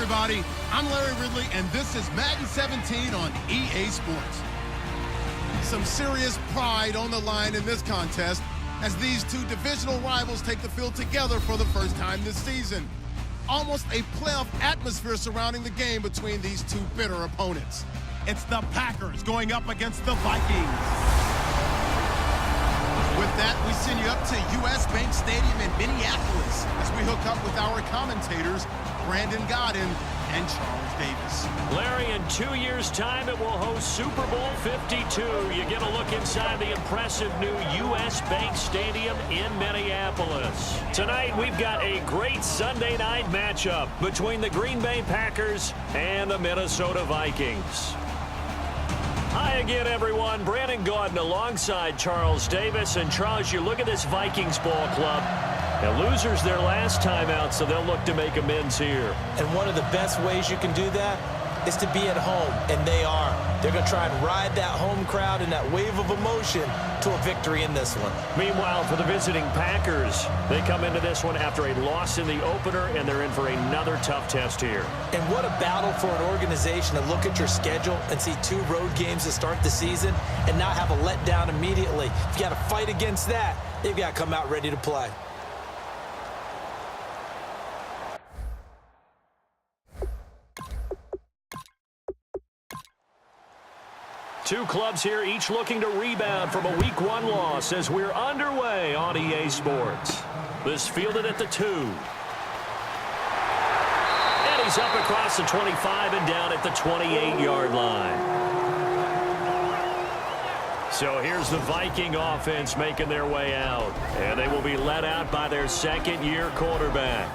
everybody. I'm Larry Ridley, and this is Madden 17 on EA Sports. Some serious pride on the line in this contest as these two divisional rivals take the field together for the first time this season. Almost a playoff atmosphere surrounding the game between these two bitter opponents. It's the Packers going up against the Vikings. With that, we send you up to U.S. Bank Stadium in Minneapolis as we hook up with our commentators, Brandon Godden and Charles Davis. Larry, in 2 years' time, it will host Super Bowl 52. You get a look inside the impressive new U.S. Bank Stadium in Minneapolis. Tonight, we've got a great Sunday night matchup between the Green Bay Packers and the Minnesota Vikings. Hi again, everyone. Brandon Gaudin alongside Charles Davis. And Charles, you look at this Vikings ball club. And losers their last time out, so they'll look to make amends here. And one of the best ways you can do that is to be at home, and they are. They're going to try and ride that home crowd and that wave of emotion to a victory in this one. Meanwhile, for the visiting Packers, they come into this one after a loss in the opener, and they're in for another tough test here. And what a battle for an organization to look at your schedule and see 2 road games to start the season and not have a letdown immediately. If you got to fight against that, they've got to come out ready to play. Two clubs here, each looking to rebound from a Week 1 loss as we're underway on EA Sports. This fielded at the 2. And he's up across the 25 and down at the 28-yard line. So here's the Viking offense making their way out. And they will be led out by their second-year quarterback.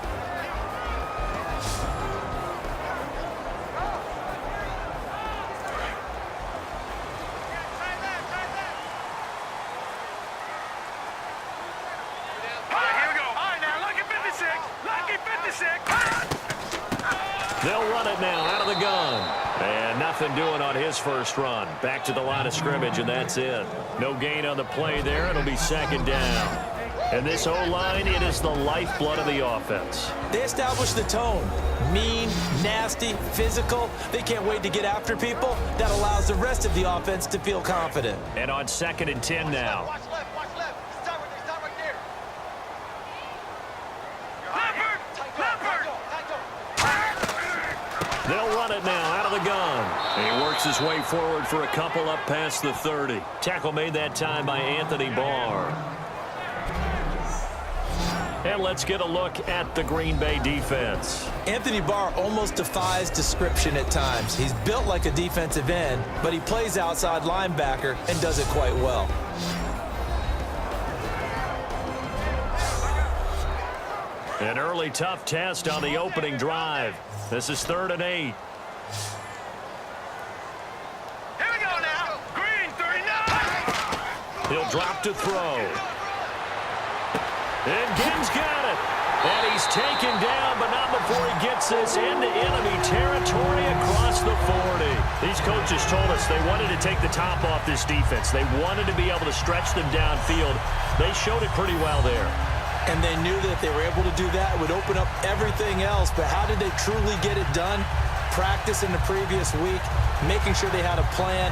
They'll run it now out of the gun. And nothing doing on his first run. Back to the line of scrimmage, and that's it. No gain on the play there. It'll be second down. And this O-line, it is the lifeblood of the offense. They establish the tone. Mean, nasty, physical. They can't wait to get after people. That allows the rest of the offense to feel confident. And on 2nd and 10 now. Watch left. Start right there. They'll run it now out of the gun. And he works his way forward for a couple up past the 30. Tackle made that time by Anthony Barr. And let's get a look at the Green Bay defense. Anthony Barr almost defies description at times. He's built like a defensive end, but he plays outside linebacker and does it quite well. An early tough test on the opening drive. This is 3rd and 8. Here we go now. Green 39. He'll drop to throw. And Gibbs got it. And he's taken down, but not before he gets this into enemy territory across the 40. These coaches told us they wanted to take the top off this defense. They wanted to be able to stretch them downfield. They showed it pretty well there. And they knew that if they were able to do that, it would open up everything else. But how did they truly get it done? Practice in the previous week, making sure they had a plan,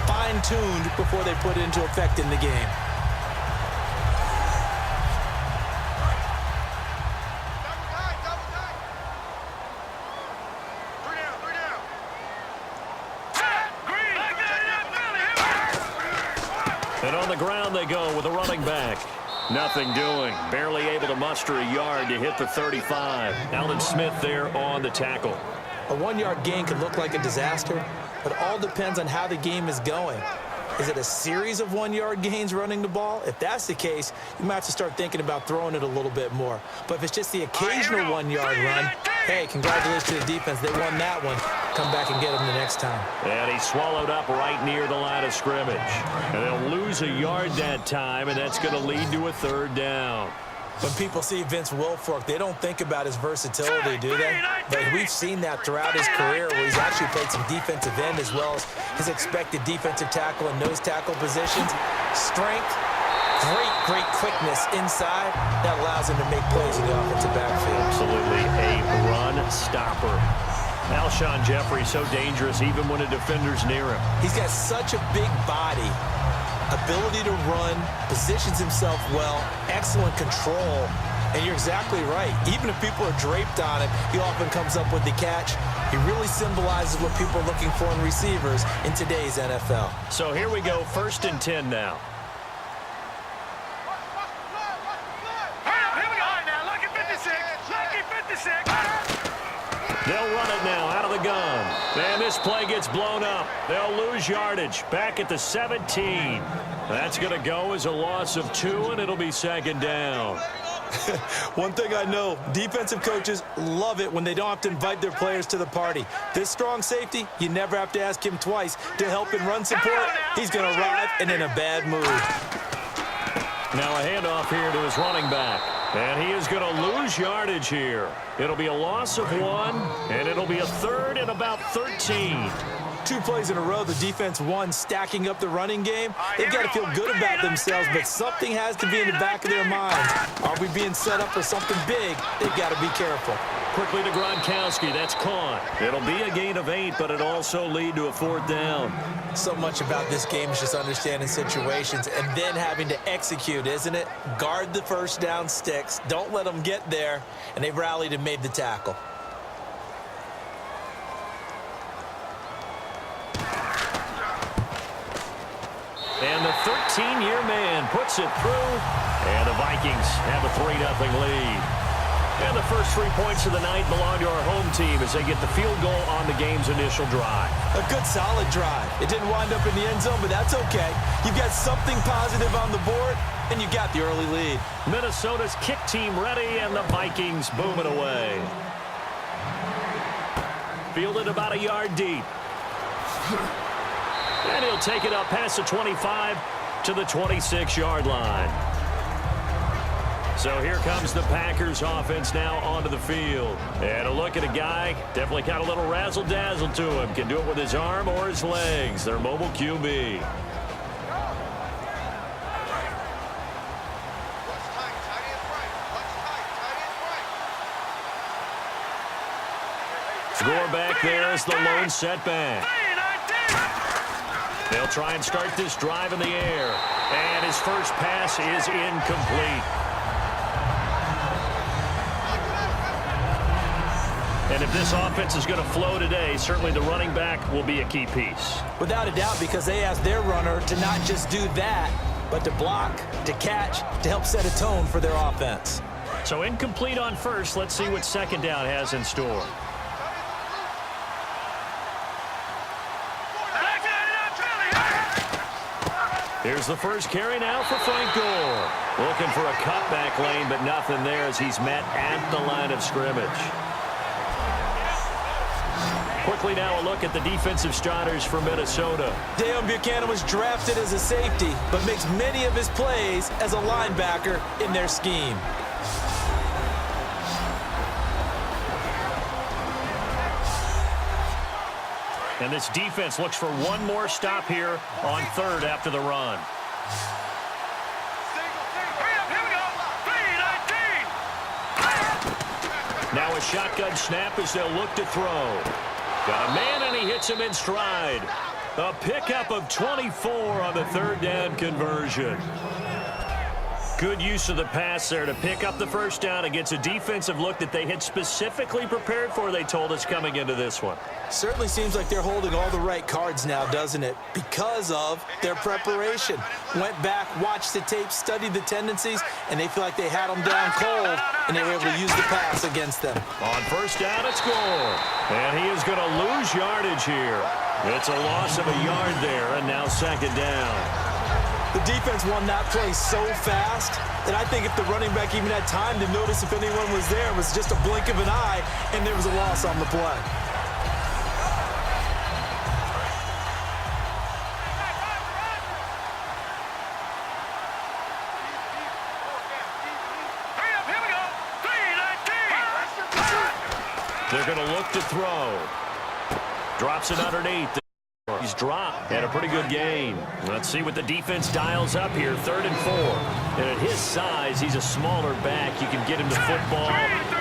fine-tuned before they put it into effect in the game. And on the ground they go with a running back. Nothing doing. Barely able to muster a yard to hit the 35. Alden Smith there on the tackle. A 1-yard gain could look like a disaster, but all depends on how the game is going. Is it a series of 1-yard gains running the ball? If that's the case, you might have to start thinking about throwing it a little bit more. But if it's just the occasional 1-yard run, hey, congratulations to the defense. They won that one. Come back and get them the next time. And he's swallowed up right near the line of scrimmage. And they'll lose a yard that time, and that's going to lead to a 3rd down. When people see Vince Wilfork, they don't think about his versatility, do they? But we've seen that throughout his career where he's actually played some defensive end as well as his expected defensive tackle and nose tackle positions. Strength, great quickness inside that allows him to make plays in the offensive backfield. Absolutely a run stopper. Alshon Jeffrey so dangerous even when a defender's near him. He's got such a big body, ability to run, positions himself well, excellent control. And you're exactly right. Even if people are draped on him, he often comes up with the catch. He really symbolizes what people are looking for in receivers in today's NFL. So here we go, 1st and 10 now. Here we go. Now, lucky 56. Lucky 56. They'll run it now out of the gun. And this play gets blown up. They'll lose yardage back at the 17. That's going to go as a loss of 2, and it'll be 2nd down. One thing I know, defensive coaches love it when they don't have to invite their players to the party. This strong safety, you never have to ask him twice to help in run support. He's going to arrive and in a bad mood. Now a handoff here to his running back. And he is going to lose yardage here. It'll be a loss of 1, and it'll be a 3rd and about 13. 2 plays in a row, the defense won, stacking up the running game. They've got to feel good about themselves, but something has to be in the back of their minds. Are we being set up for something big? They've got to be careful. Quickly to Gronkowski. That's caught. It'll be a gain of 8, but it'll also lead to a 4th down. So much about this game is just understanding situations and then having to execute, isn't it? Guard the first down sticks. Don't let them get there. And they've rallied and made the tackle. And the 13-year man puts it through. And the Vikings have a 3-0 lead. And the first 3 points of the night belong to our home team as they get the field goal on the game's initial drive. A good, solid drive. It didn't wind up in the end zone, but that's okay. You've got something positive on the board, and you got the early lead. Minnesota's kick team ready, and the Vikings booming away. Fielded about a yard deep. And he'll take it up past the 25 to the 26-yard line. So here comes the Packers offense now onto the field. And a look at a guy, definitely got a little razzle-dazzle to him. Can do it with his arm or his legs. Their mobile QB. Score back there as the lone setback. They'll try and start this drive in the air. And his first pass is incomplete. And if this offense is going to flow today, certainly the running back will be a key piece. Without a doubt, because they asked their runner to not just do that, but to block, to catch, to help set a tone for their offense. So incomplete on first. Let's see what 2nd down has in store. Here's the first carry now for Frank Gore. Looking for a cutback lane, but nothing there as he's met at the line of scrimmage. Quickly now a look at the defensive starters for Minnesota. Deion Buchanan was drafted as a safety, but makes many of his plays as a linebacker in their scheme. And this defense looks for one more stop here on 3rd after the run. Now a shotgun snap as they'll look to throw. Got a man, and he hits him in stride. A pickup of 24 on the 3rd down conversion. Good use of the pass there to pick up the first down against a defensive look that they had specifically prepared for, they told us, coming into this one. Certainly seems like they're holding all the right cards now, doesn't it? Because of their preparation. Went back, watched the tape, studied the tendencies, and they feel like they had them down cold, and they were able to use the pass against them. On first down, it's Gore. And he is going to lose yardage here. It's a loss of a yard there, and now 2nd down. The defense won that play so fast that I think if the running back even had time to notice if anyone was there, it was just a blink of an eye, and there was a loss on the play. They're going to look to throw. Drops it underneath. He's he's dropped. And a pretty good gain. Let's see what the defense dials up here. 3rd and 4. And at his size, he's a smaller back. You can get him the football.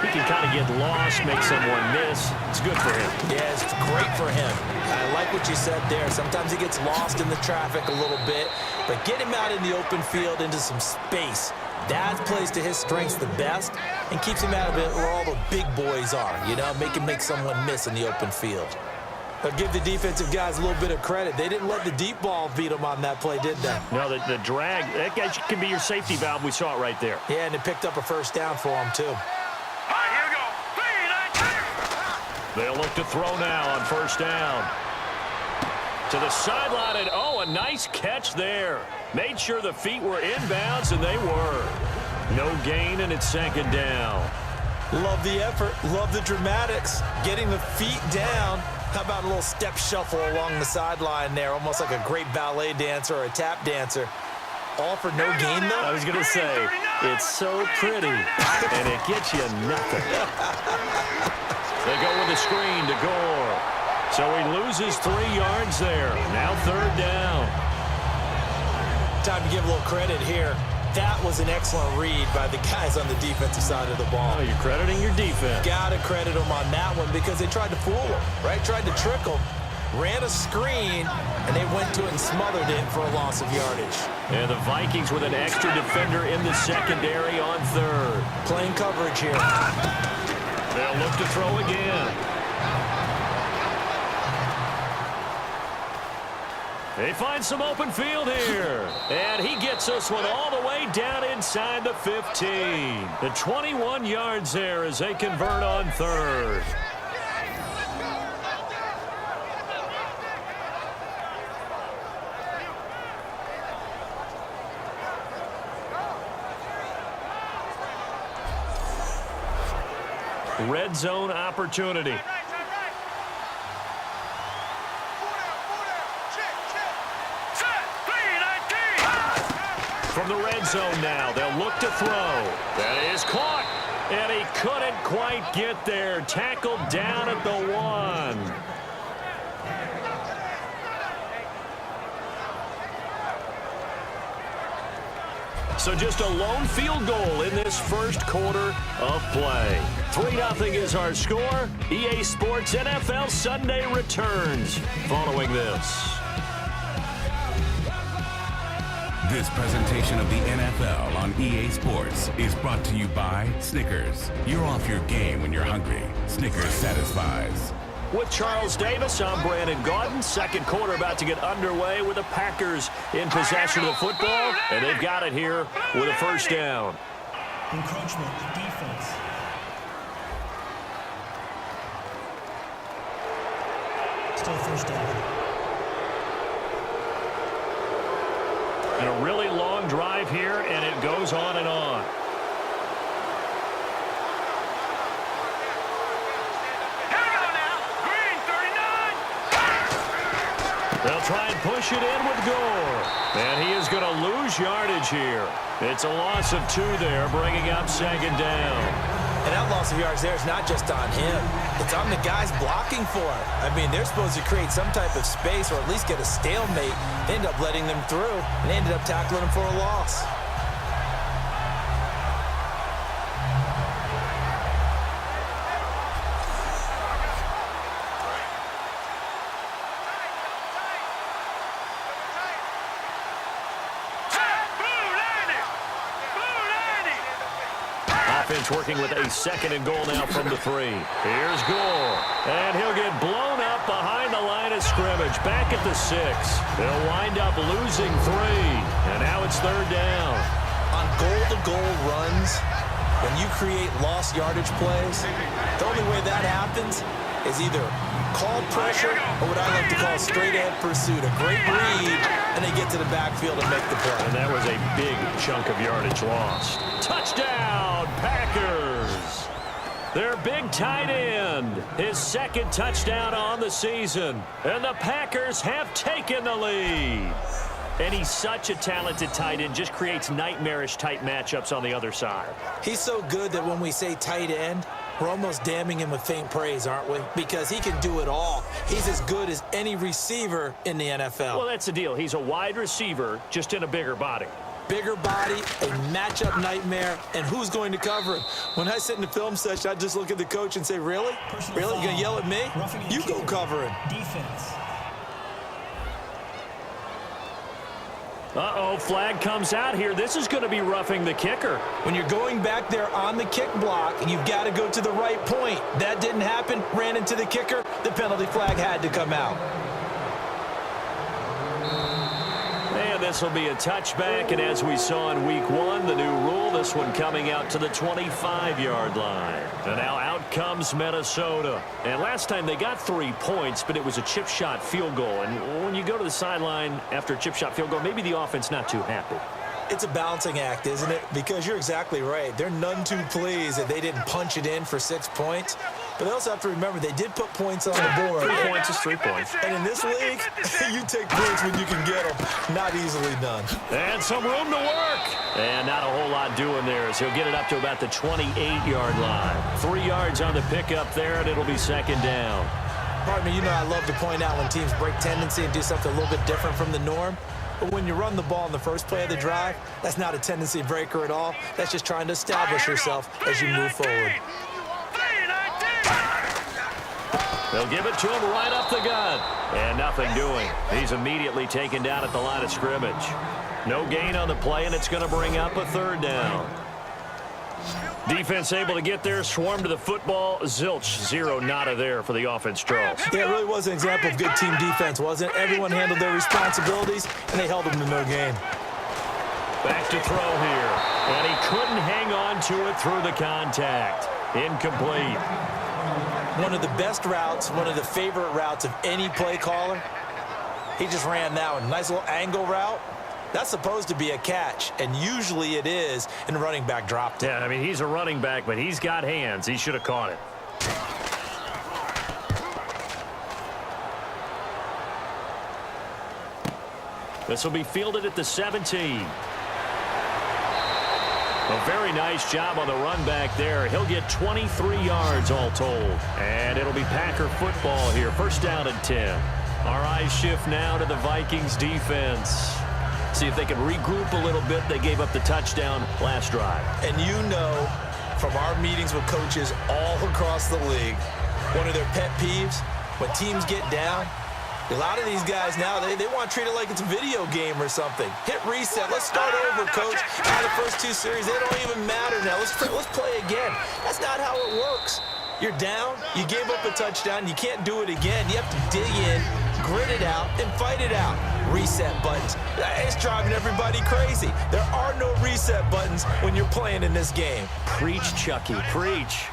He can kind of get lost, make someone miss. It's good for him. Yeah, it's great for him. I like what you said there. Sometimes he gets lost in the traffic a little bit, but get him out in the open field into some space. That plays to his strengths the best and keeps him out of it where all the big boys are, you know, make someone miss in the open field. I'll give the defensive guys a little bit of credit. They didn't let the deep ball beat them on that play, did they? No, the drag, that guy can be your safety valve. We saw it right there. Yeah, and it picked up a first down for him, too. All right, here we go. 3, 9, 10. They'll look to throw now on 1st down. To the sideline, and oh, a nice catch there. Made sure the feet were inbounds, and they were. No gain, and it's 2nd down. Love the effort. Love the dramatics. Getting the feet down. How about a little step shuffle along the sideline there, almost like a great ballet dancer or a tap dancer. All for no gain, though? I was going to say, it's so pretty, and it gets you nothing. They go with a screen to Gore. So he loses 3 yards there. Now 3rd down. Time to give a little credit here. That was an excellent read by the guys on the defensive side of the ball. Oh, you're crediting your defense. Got to credit them on that one because they tried to fool him, right? Tried to trick him, ran a screen, and they went to it and smothered it for a loss of yardage. And the Vikings with an extra defender in the secondary on 3rd. Playing coverage here. They'll look to throw again. They find some open field here. And he gets this one all the way down inside the 15. The 21 yards there as they convert on 3rd. Red zone opportunity. From the red zone now, they'll look to throw. That is caught, and he couldn't quite get there. Tackled down at the 1. So just a lone field goal in this first quarter of play. 3-0 is our score. EA Sports NFL Sunday returns following this. This presentation of the NFL on EA Sports is brought to you by Snickers. You're off your game when you're hungry. Snickers satisfies. With Charles Davis, I'm Brandon Gaudin. Second quarter about to get underway with the Packers in possession of the football, and they've got it here with a 1st down. Encroachment, defense. Still 1st down. And a really long drive here, and it goes on and on. Here we go now. Green, 39. They'll try and push it in with Gore. And he is going to lose yardage here. It's a loss of 2 there, bringing up 2nd down. And that loss of yards there is not just on him. It's on the guys blocking for it. I mean, they're supposed to create some type of space or at least get a stalemate. They end up letting them through, and they ended up tackling him for a loss. Offense working with a 2nd and goal now from the 3. Here's Gore. And he'll get blown up behind the line of scrimmage. Back at the 6. They'll wind up losing 3. And now it's 3rd down. On goal-to-goal runs, when you create lost yardage plays, the only way that happens is either called pressure or what I like to call straight-ahead pursuit. A great read, and they get to the backfield and make the play. And that was a big chunk of yardage lost. Touchdown, Packers! Their big tight end, his 2nd touchdown on the season. And the Packers have taken the lead. And he's such a talented tight end, just creates nightmarish type matchups on the other side. He's so good that when we say tight end, We're almost damning him with faint praise, aren't we? Because he can do it all. He's as good as any receiver in the NFL. Well, that's the deal. He's a wide receiver, just in a bigger body. Bigger body, a matchup nightmare, and who's going to cover him? When I sit in the film session, I just look at the coach and say, really? Really? You going to yell at me? You go cover him. Defense. Uh-oh, flag comes out here. This is going to be roughing the kicker. When you're going back there on the kick block, you've got to go to the right point. That didn't happen. Ran into the kicker. The penalty flag had to come out. And this will be a touchback, and as we saw in week 1, the new rule, this one coming out to the 25-yard line. And now out comes Minnesota. And last time they got 3 points, but it was a chip shot field goal. And when you go to the sideline after a chip shot field goal, maybe the offense not too happy. It's a balancing act, isn't it? Because you're exactly right. They're none too pleased that they didn't punch it in for 6 points. But they also have to remember they did put points on the board. 3 points is 3 points. And in this league, you take points when you can get them. Not easily done. And some room to work. And not a whole lot doing there as he'll get it up to about the 28-yard line. 3 yards on the pickup there, and it'll be second down. Pardon me, you know I love to point out when teams break tendency and do something a little bit different from the norm. But when you run the ball in the first play of the drive, that's not a tendency breaker at all. That's just trying to establish yourself as you move forward. They'll give it to him right up the gut. And nothing doing. He's immediately taken down at the line of scrimmage. No gain on the play, and it's going to bring up a third down. Defense able to get there, swarm to the football. Zilch, 0 nada there for the offense draws. Yeah, it really was an example of good team defense, wasn't it? Everyone handled their responsibilities, and they held them to no gain. Back to throw here. And he couldn't hang on to it through the contact. Incomplete. One of the best routes, one of the favorite routes of any play caller. He just ran that one. Nice little angle route. That's supposed to be a catch, and usually it is, and the running back dropped it. Yeah, I mean, he's a running back, but he's got hands. He should have caught it. This will be fielded at the 17. A very nice job on the run back there. He'll get 23 yards all told. And it'll be Packer football here. First down and 10. Our eyes shift now to the Vikings defense. See if they can regroup a little bit. They gave up the touchdown last drive. And you know from our meetings with coaches all across the league, one of their pet peeves, when teams get down, a lot of these guys now, they want to treat it like it's a video game or something. Hit reset. Let's start over, coach. Now the first 2 series, they don't even matter now. Let's play again. That's not how it works. You're down. You gave up a touchdown. You can't do it again. You have to dig in, grit it out, and fight it out. Reset buttons. It's driving everybody crazy. There are no reset buttons when you're playing in this game. Preach, Chucky. Preach.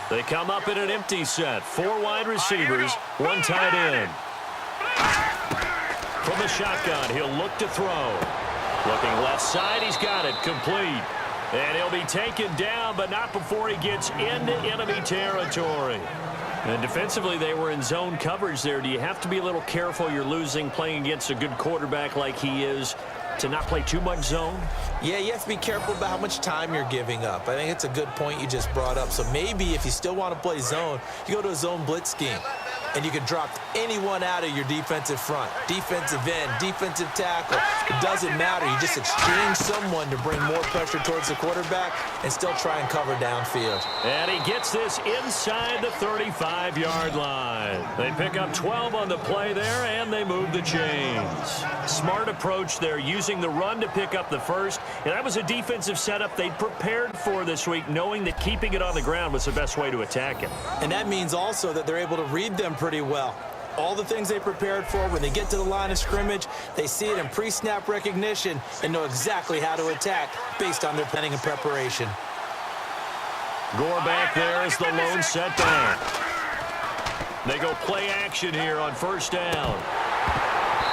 They come up in an empty set. 4 wide receivers, 1 tight end. From the shotgun, he'll look to throw. Looking left side, he's got it. Complete. And he'll be taken down, but not before he gets into enemy territory. And defensively, they were in zone coverage there. Do you have to be a little careful? You're losing playing against a good quarterback like he is to not play too much zone? Yeah, you have to be careful about how much time you're giving up. I think it's a good point you just brought up. So maybe if you still want to play zone, you go to a zone blitz scheme. And you can drop anyone out of your defensive front. Defensive end, defensive tackle. It doesn't matter. You just exchange someone to bring more pressure towards the quarterback and still try and cover downfield. And he gets this inside the 35-yard line. They pick up 12 on the play there, and they move the chains. Smart approach there, using the run to pick up the first. And that was a defensive setup they'd prepared for this week, knowing that keeping it on the ground was the best way to attack it. And that means also that they're able to read them pretty well. All the things they prepared for, when they get to the line of scrimmage, they see it in pre-snap recognition and know exactly how to attack based on their planning and preparation. Gore back there is the lone setback. They go play action here on first down.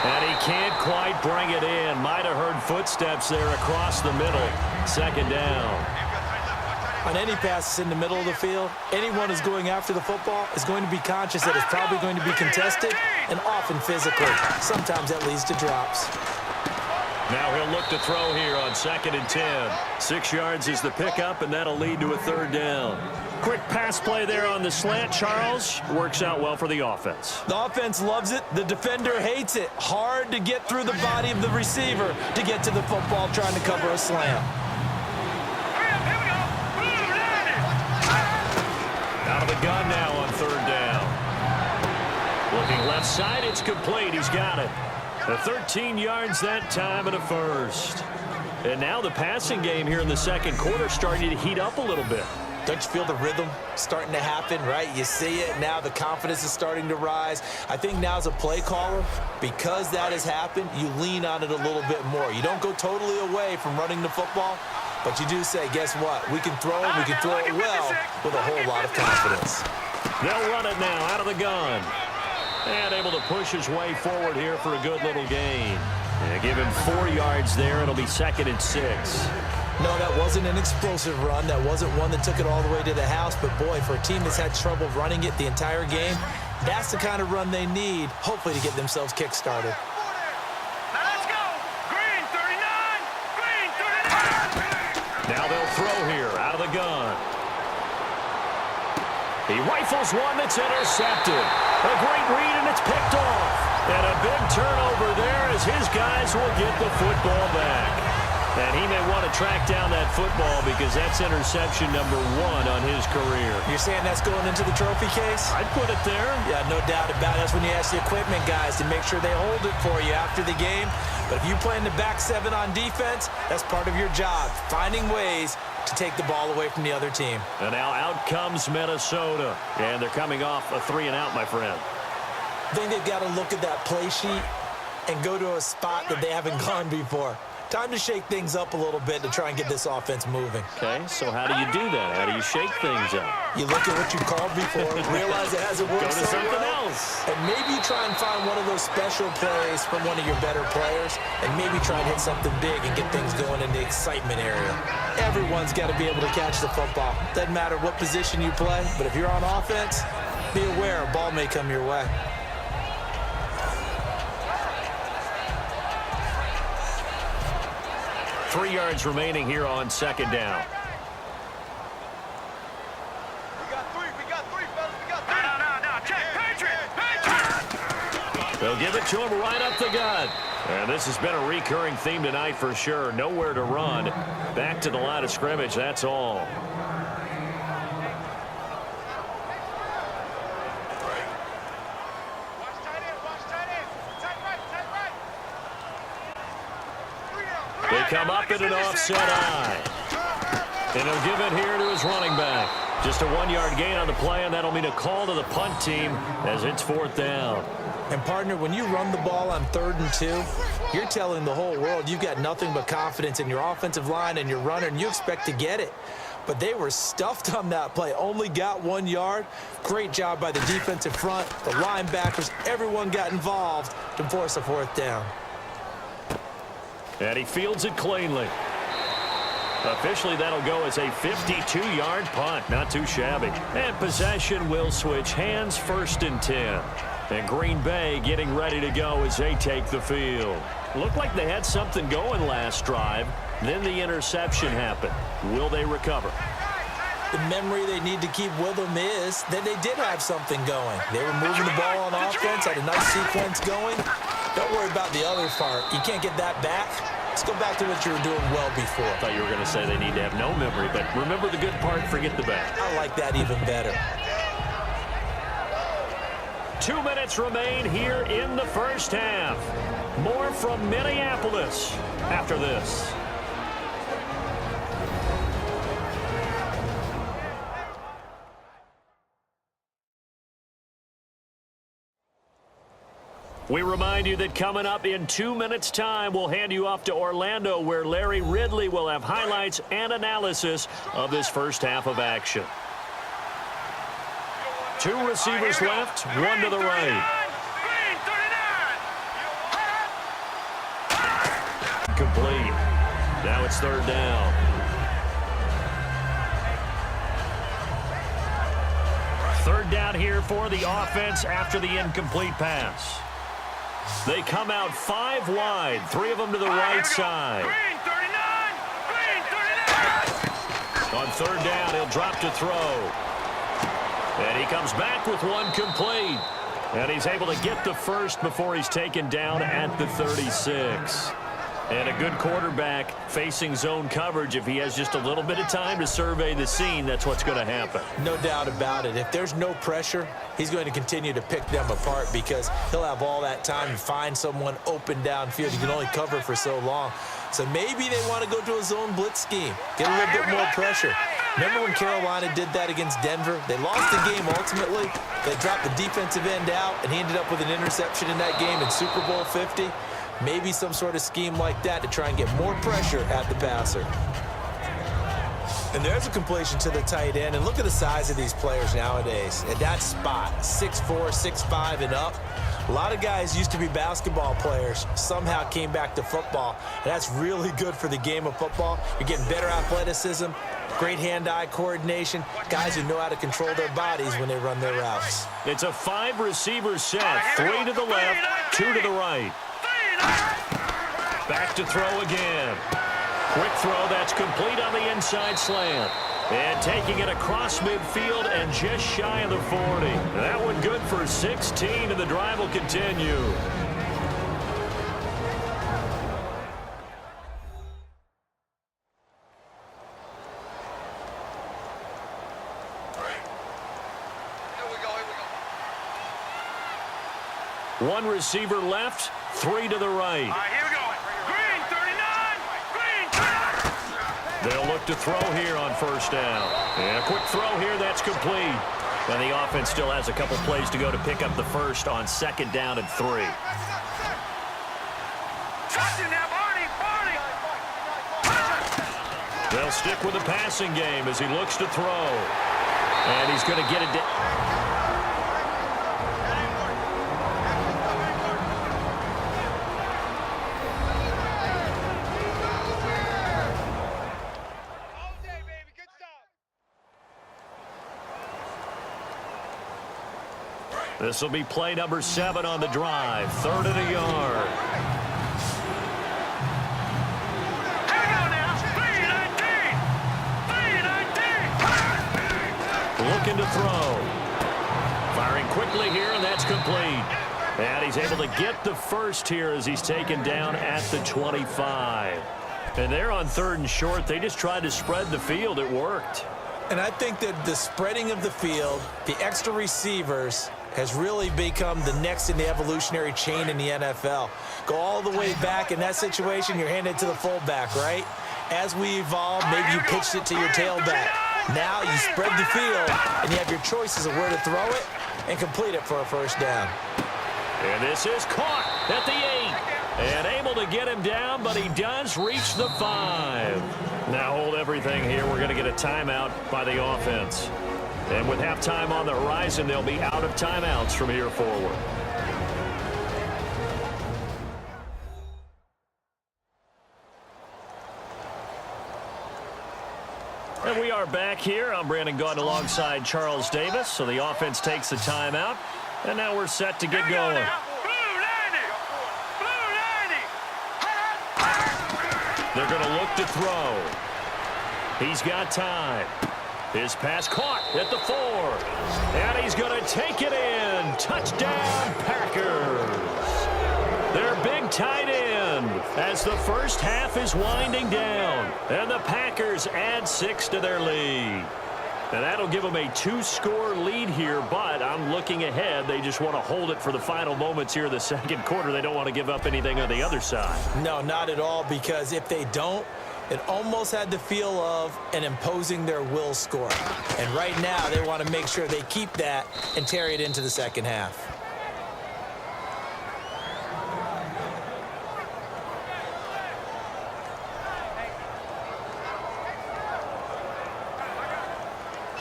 And he can't quite bring it in. Might have heard footsteps there across the middle. Second down. On any passes in the middle of the field, anyone who's going after the football is going to be conscious that it's probably going to be contested and often physically. Sometimes that leads to drops. Now he'll look to throw here on 2nd and 10. 6 yards is the pickup, and that'll lead to a 3rd down. Quick pass play there on the slant, Charles. Works out well for the offense. The offense loves it. The defender hates it. Hard to get through the body of the receiver to get to the football trying to cover a slam. Out of the gun now on 3rd down. Looking left side, it's complete. He's got it. 13 yards that time and a 1st. And now the passing game here in the 2nd quarter starting to heat up a little bit. Don't you feel the rhythm starting to happen, right? You see it now. The confidence is starting to rise. I think now as a play caller, because that has happened, you lean on it a little bit more. You don't go totally away from running the football, but you do say, guess what? We can throw it. We can throw it well with a whole lot of confidence. They'll run it now out of the gun. And able to push his way forward here for a good little gain. Yeah, give him 4 yards there. It'll be 2nd and 6. No, that wasn't an explosive run. That wasn't one that took it all the way to the house. But, boy, for a team that's had trouble running it the entire game, that's the kind of run they need, hopefully, to get themselves kick-started. Now let's go. Green 39. Green 39. Now they'll throw here out of the gun. He rifles one that's intercepted. A great read, and it's picked off. And a big turnover there as his guys will get the football back. And he may want to track down that football because that's interception number 1 on his career. You're saying that's going into the trophy case? I'd put it there. Yeah, no doubt about it. That's when you ask the equipment guys to make sure they hold it for you after the game. But if you play in the back 7 on defense, that's part of your job, finding ways to take the ball away from the other team. And now out comes Minnesota. And they're coming off a 3-and-out, my friend. I think they've got to look at that play sheet and go to a spot that they haven't gone before. Time to shake things up a little bit to try and get this offense moving. Okay, so how do you do that? How do you shake things up? You look at what you called before, realize it hasn't worked Go to so something well, else. and maybe try and find one of those special plays from one of your better players, and maybe try and hit something big and get things going in the excitement area. Everyone's got to be able to catch the football. Doesn't matter what position you play, but if you're on offense, be aware a ball may come your way. Three yards remaining here on 2nd down. We got three, fellas. We got 3. No. Check. Patriot. They'll give it to him right up the gut. And this has been a recurring theme tonight for sure. Nowhere to run. Back to the line of scrimmage, that's all. They come up in an offset eye. And he'll give it here to his running back. Just a 1-yard gain on the play, and that'll mean a call to the punt team as it's 4th down. And, partner, when you run the ball on 3rd and 2, you're telling the whole world you've got nothing but confidence in your offensive line and your runner, and you expect to get it. But they were stuffed on that play, only got 1 yard. Great job by the defensive front, the linebackers, everyone got involved to force a 4th down. And he fields it cleanly. Officially, that'll go as a 52-yard punt. Not too shabby. And possession will switch hands, 1st and 10. And Green Bay getting ready to go as they take the field. Looked like they had something going last drive. Then the interception happened. Will they recover? The memory they need to keep with them is that they did have something going. They were moving the ball on offense, had a nice sequence going. Don't worry about the other part. You can't get that back. Let's go back to what you were doing well before. I thought you were going to say they need to have no memory, but remember the good part, forget the bad. I like that even better. 2 minutes remain here in the first half. More from Minneapolis after this. We remind you that coming up in 2 minutes' time, we'll hand you off to Orlando, where Larry Ridley will have highlights and analysis of this first half of action. 2 receivers left, 1 to the right. Complete. Now it's 3rd down. Third down here for the offense after the incomplete pass. They come out 5 wide, 3 of them to the right side. Green 39. On third down, he'll drop to throw. And he comes back with one complete. And he's able to get the first before he's taken down at the 36. And a good quarterback facing zone coverage. If he has just a little bit of time to survey the scene, that's what's going to happen. No doubt about it. If there's no pressure, he's going to continue to pick them apart because he'll have all that time to find someone open downfield. You can only cover for so long. So maybe they want to go to a zone blitz scheme, get a little bit more pressure. Remember when Carolina did that against Denver? They lost the game ultimately. They dropped the defensive end out, and he ended up with an interception in that game in Super Bowl 50. Maybe some sort of scheme like that to try and get more pressure at the passer. And there's a completion to the tight end. And look at the size of these players nowadays. At that spot, 6'4", 6'5", and up. A lot of guys used to be basketball players, somehow came back to football. And that's really good for the game of football. You're getting better athleticism, great hand-eye coordination, guys who know how to control their bodies when they run their routes. It's a 5-receiver set, 3 to the left, 2 to the right. Back to throw again. Quick throw, that's complete on the inside slant. And taking it across midfield and just shy of the 40. That one good for 16, and the drive will continue. One receiver left, 3 to the right. All right, here we go. Green 39. Green 39. They'll look to throw here on first down. And a quick throw here, that's complete. And the offense still has a couple plays to go to pick up the first on 2nd down and 3. Touching now, Barney. They'll stick with the passing game as he looks to throw. And he's going to get it down. This will be play number 7 on the drive. 3rd and a yard. Here we go now. 3-19. Looking to throw. Firing quickly here, and that's complete. And he's able to get the first here as he's taken down at the 25. And they're on 3rd and short. They just tried to spread the field. It worked. And I think that the spreading of the field, the extra receivers, has really become the next in the evolutionary chain in the NFL. Go all the way back in that situation, you're handed to the fullback, right? As we evolve, maybe you pitched it to your tailback. Now you spread the field, and you have your choices of where to throw it and complete it for a first down. And this is caught at the 8. And able to get him down, but he does reach the 5. Now hold everything here. We're going to get a timeout by the offense. And with halftime on the horizon, they'll be out of timeouts from here forward. And we are back here. I'm Brandon Gaunt alongside Charles Davis. So the offense takes the timeout. And now we're set to get going. They're going to look to throw. He's got time. His pass caught at the 4. And he's going to take it in. Touchdown, Packers. Their big tight end as the first half is winding down. And the Packers add 6 to their lead. And that'll give them a 2-score lead here, but I'm looking ahead. They just want to hold it for the final moments here in the second quarter. They don't want to give up anything on the other side. No, not at all, because if they don't, it almost had the feel of an imposing their will score. And right now, they want to make sure they keep that and carry it into the second half.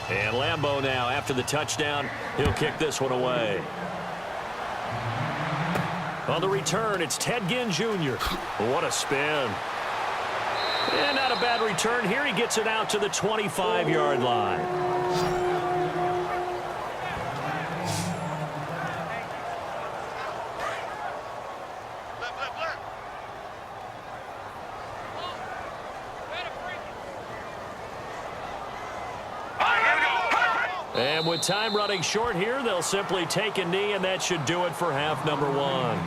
And Lambeau now, after the touchdown, he'll kick this one away. On the return, it's Ted Ginn Jr. What a spin. And not a bad return here. He gets it out to the 25-yard line. And with time running short here, they'll simply take a knee, and that should do it for half number one.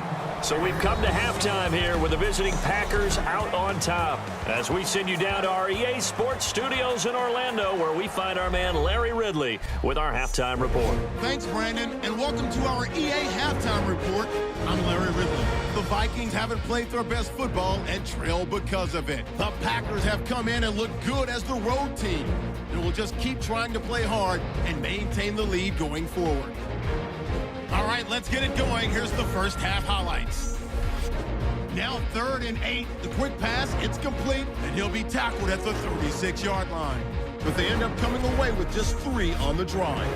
So we've come to halftime here with the visiting Packers out on top. As we send you down to our EA Sports Studios in Orlando, where we find our man Larry Ridley with our halftime report. Thanks, Brandon, and welcome to our EA Halftime Report. I'm Larry Ridley. The Vikings haven't played their best football and trail because of it. The Packers have come in and looked good as the road team, and will just keep trying to play hard and maintain the lead going forward. All right, let's get it going. Here's the first half highlights. Now 3rd and 8. The quick pass, it's complete, and he'll be tackled at the 36-yard line. But they end up coming away with just 3 on the drive.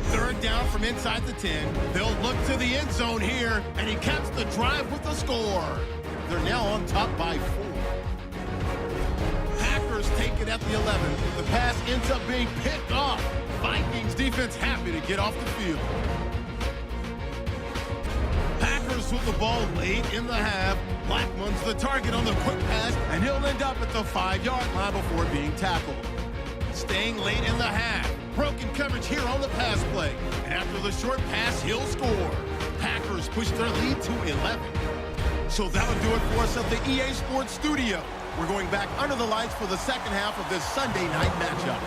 Third down from inside the 10. They'll look to the end zone here, and he caps the drive with the score. They're now on top by 4. Take it at the 11. The pass ends up being picked off. Vikings defense happy to get off the field. Packers with the ball late in the half. Blackman's the target on the quick pass, and he'll end up at the 5-yard line before being tackled. Staying late in the half. Broken coverage here on the pass play. And after the short pass, he'll score. Packers push their lead to 11. So that'll do it for us at the EA Sports Studio. We're going back under the lights for the second half of this Sunday night matchup.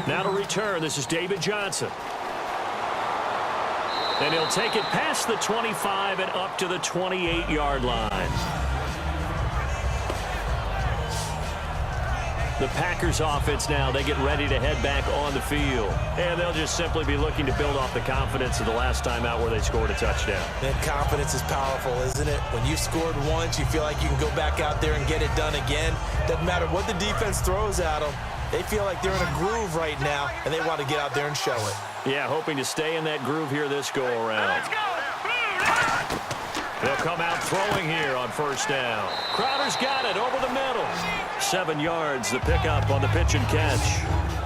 Now to return, this is David Johnson. And he'll take it past the 25 and up to the 28-yard line. The Packers offense now, they get ready to head back on the field. And they'll just simply be looking to build off the confidence of the last time out where they scored a touchdown. And confidence is powerful, isn't it? When you've scored once, you feel like you can go back out there and get it done again. Doesn't matter what the defense throws at them. They feel like they're in a groove right now, and they want to get out there and show it. Yeah, hoping to stay in that groove here this go-around. Let's go! They'll come out throwing here on first down. Crowder's got it over the middle. 7 yards, the pickup on the pitch and catch.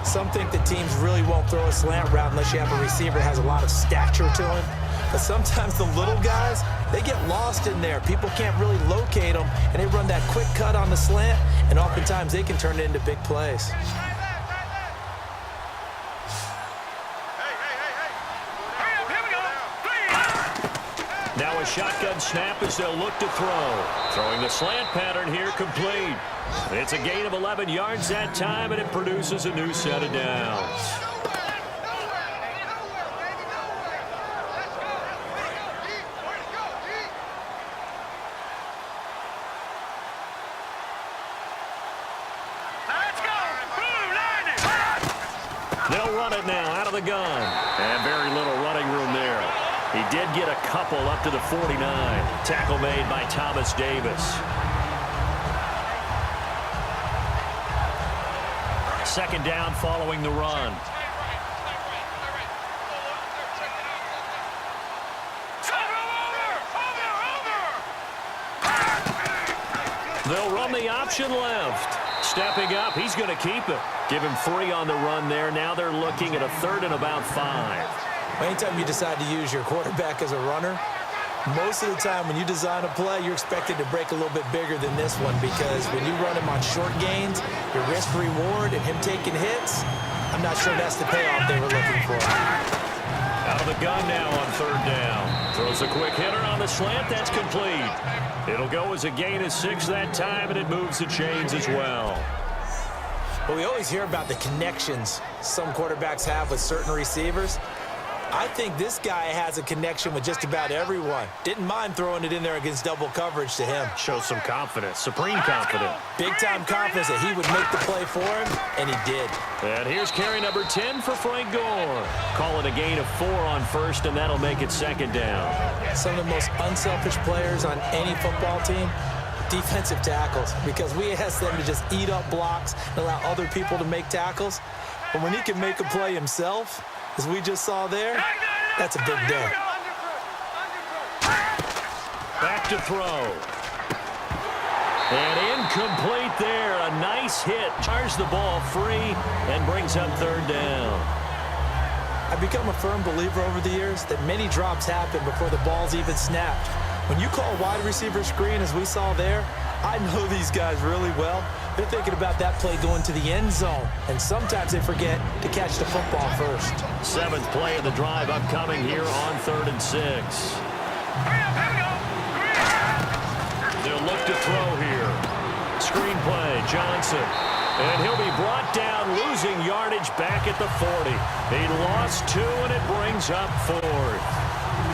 Some think that teams really won't throw a slant route unless you have a receiver that has a lot of stature to him. But sometimes the little guys, they get lost in there. People can't really locate them, and they run that quick cut on the slant, and oftentimes they can turn it into big plays. Now a shotgun snap as they'll look to throw. Throwing the slant pattern here complete. It's a gain of 11 yards that time, and it produces a new set of downs. They'll run it now out of the gun. And very little running room there. He did get a couple up to the 49. Tackle made by Thomas Davis. Second down following the run. They'll run the option left. Stepping up, he's going to keep it. Give him 3 on the run there. Now they're looking at a 3rd and about 5. Anytime you decide to use your quarterback as a runner, most of the time when you design a play, you're expected to break a little bit bigger than this one, because when you run him on short gains, your risk-reward and him taking hits, I'm not sure that's the payoff they were looking for. Out of the gun now on 3rd down. Throws a quick hitter on the slant. That's complete. It'll go as a gain of 6 that time, and it moves the chains as well. But we always hear about the connections some quarterbacks have with certain receivers. I think this guy has a connection with just about everyone. Didn't mind throwing it in there against double coverage to him. Shows some confidence, supreme confidence. Big-time confidence that he would make the play for him, and he did. And here's carry number 10 for Frank Gore. Call it a gain of 4 on 1st, and that'll make it 2nd down. Some of the most unselfish players on any football team, defensive tackles, because we ask them to just eat up blocks and allow other people to make tackles. But when he can make a play himself, as we just saw there, that's a big day. Back to throw. And incomplete there. A nice hit. Charges the ball free and brings up 3rd down. I've become a firm believer over the years that many drops happen before the ball's even snapped. When you call wide receiver screen, as we saw there, I know these guys really well. They're thinking about that play going to the end zone, and sometimes they forget to catch the football first. 7th play of the drive upcoming here on 3rd and 6. They'll look to throw here. Screen play, Johnson. And he'll be brought down, losing yardage back at the 40. He lost 2, and it brings up 4th.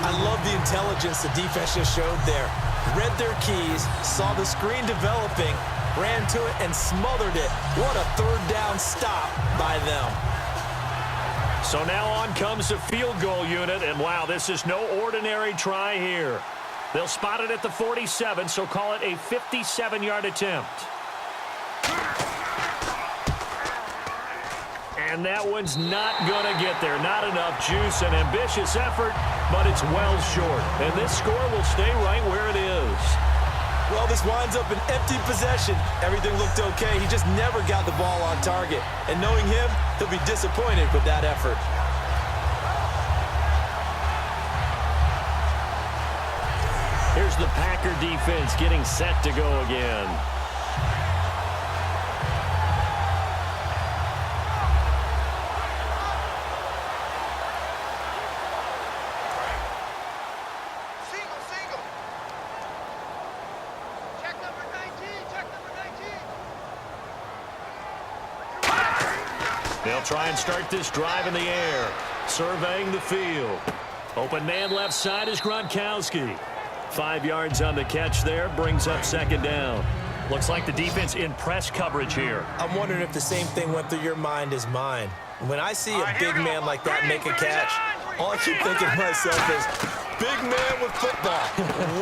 I love the intelligence the defense just showed there. Read their keys, saw the screen developing, ran to it, and smothered it. What a 3rd down stop by them. So now on comes the field goal unit, and wow, this is no ordinary try here. They'll spot it at the 47, so call it a 57-yard attempt. And that one's not going to get there. Not enough juice. An ambitious effort, but it's well short. And this score will stay right where it is. Well, this winds up an empty possession. Everything looked okay. He just never got the ball on target. And knowing him, he'll be disappointed with that effort. Here's the Packer defense getting set to go again. They'll try and start this drive in the air. Surveying the field. Open man left side is Gronkowski. 5 yards on the catch there. Brings up 2nd down. Looks like the defense in press coverage here. I'm wondering if the same thing went through your mind as mine. When I see a big man like that make a catch, all I keep thinking to myself is, big man with football.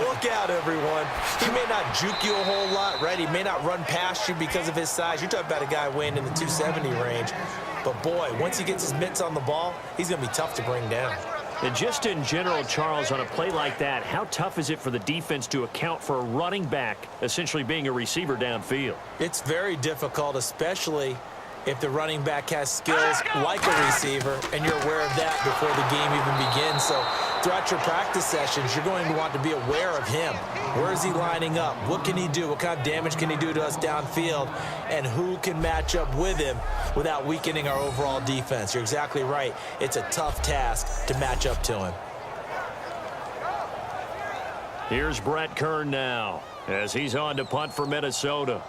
Look out, everyone. He may not juke you a whole lot, right? He may not run past you because of his size. You're talking about a guy weighing in the 270 range. But, boy, once he gets his mitts on the ball, he's going to be tough to bring down. And just in general, Charles, on a play like that, how tough is it for the defense to account for a running back essentially being a receiver downfield? It's very difficult, especially if the running back has skills like a receiver, and you're aware of that before the game even begins. So throughout your practice sessions, you're going to want to be aware of him. Where is he lining up? What can he do? What kind of damage can he do to us downfield? And who can match up with him without weakening our overall defense? You're exactly right. It's a tough task to match up to him. Here's Brett Kern now as he's on to punt for Minnesota.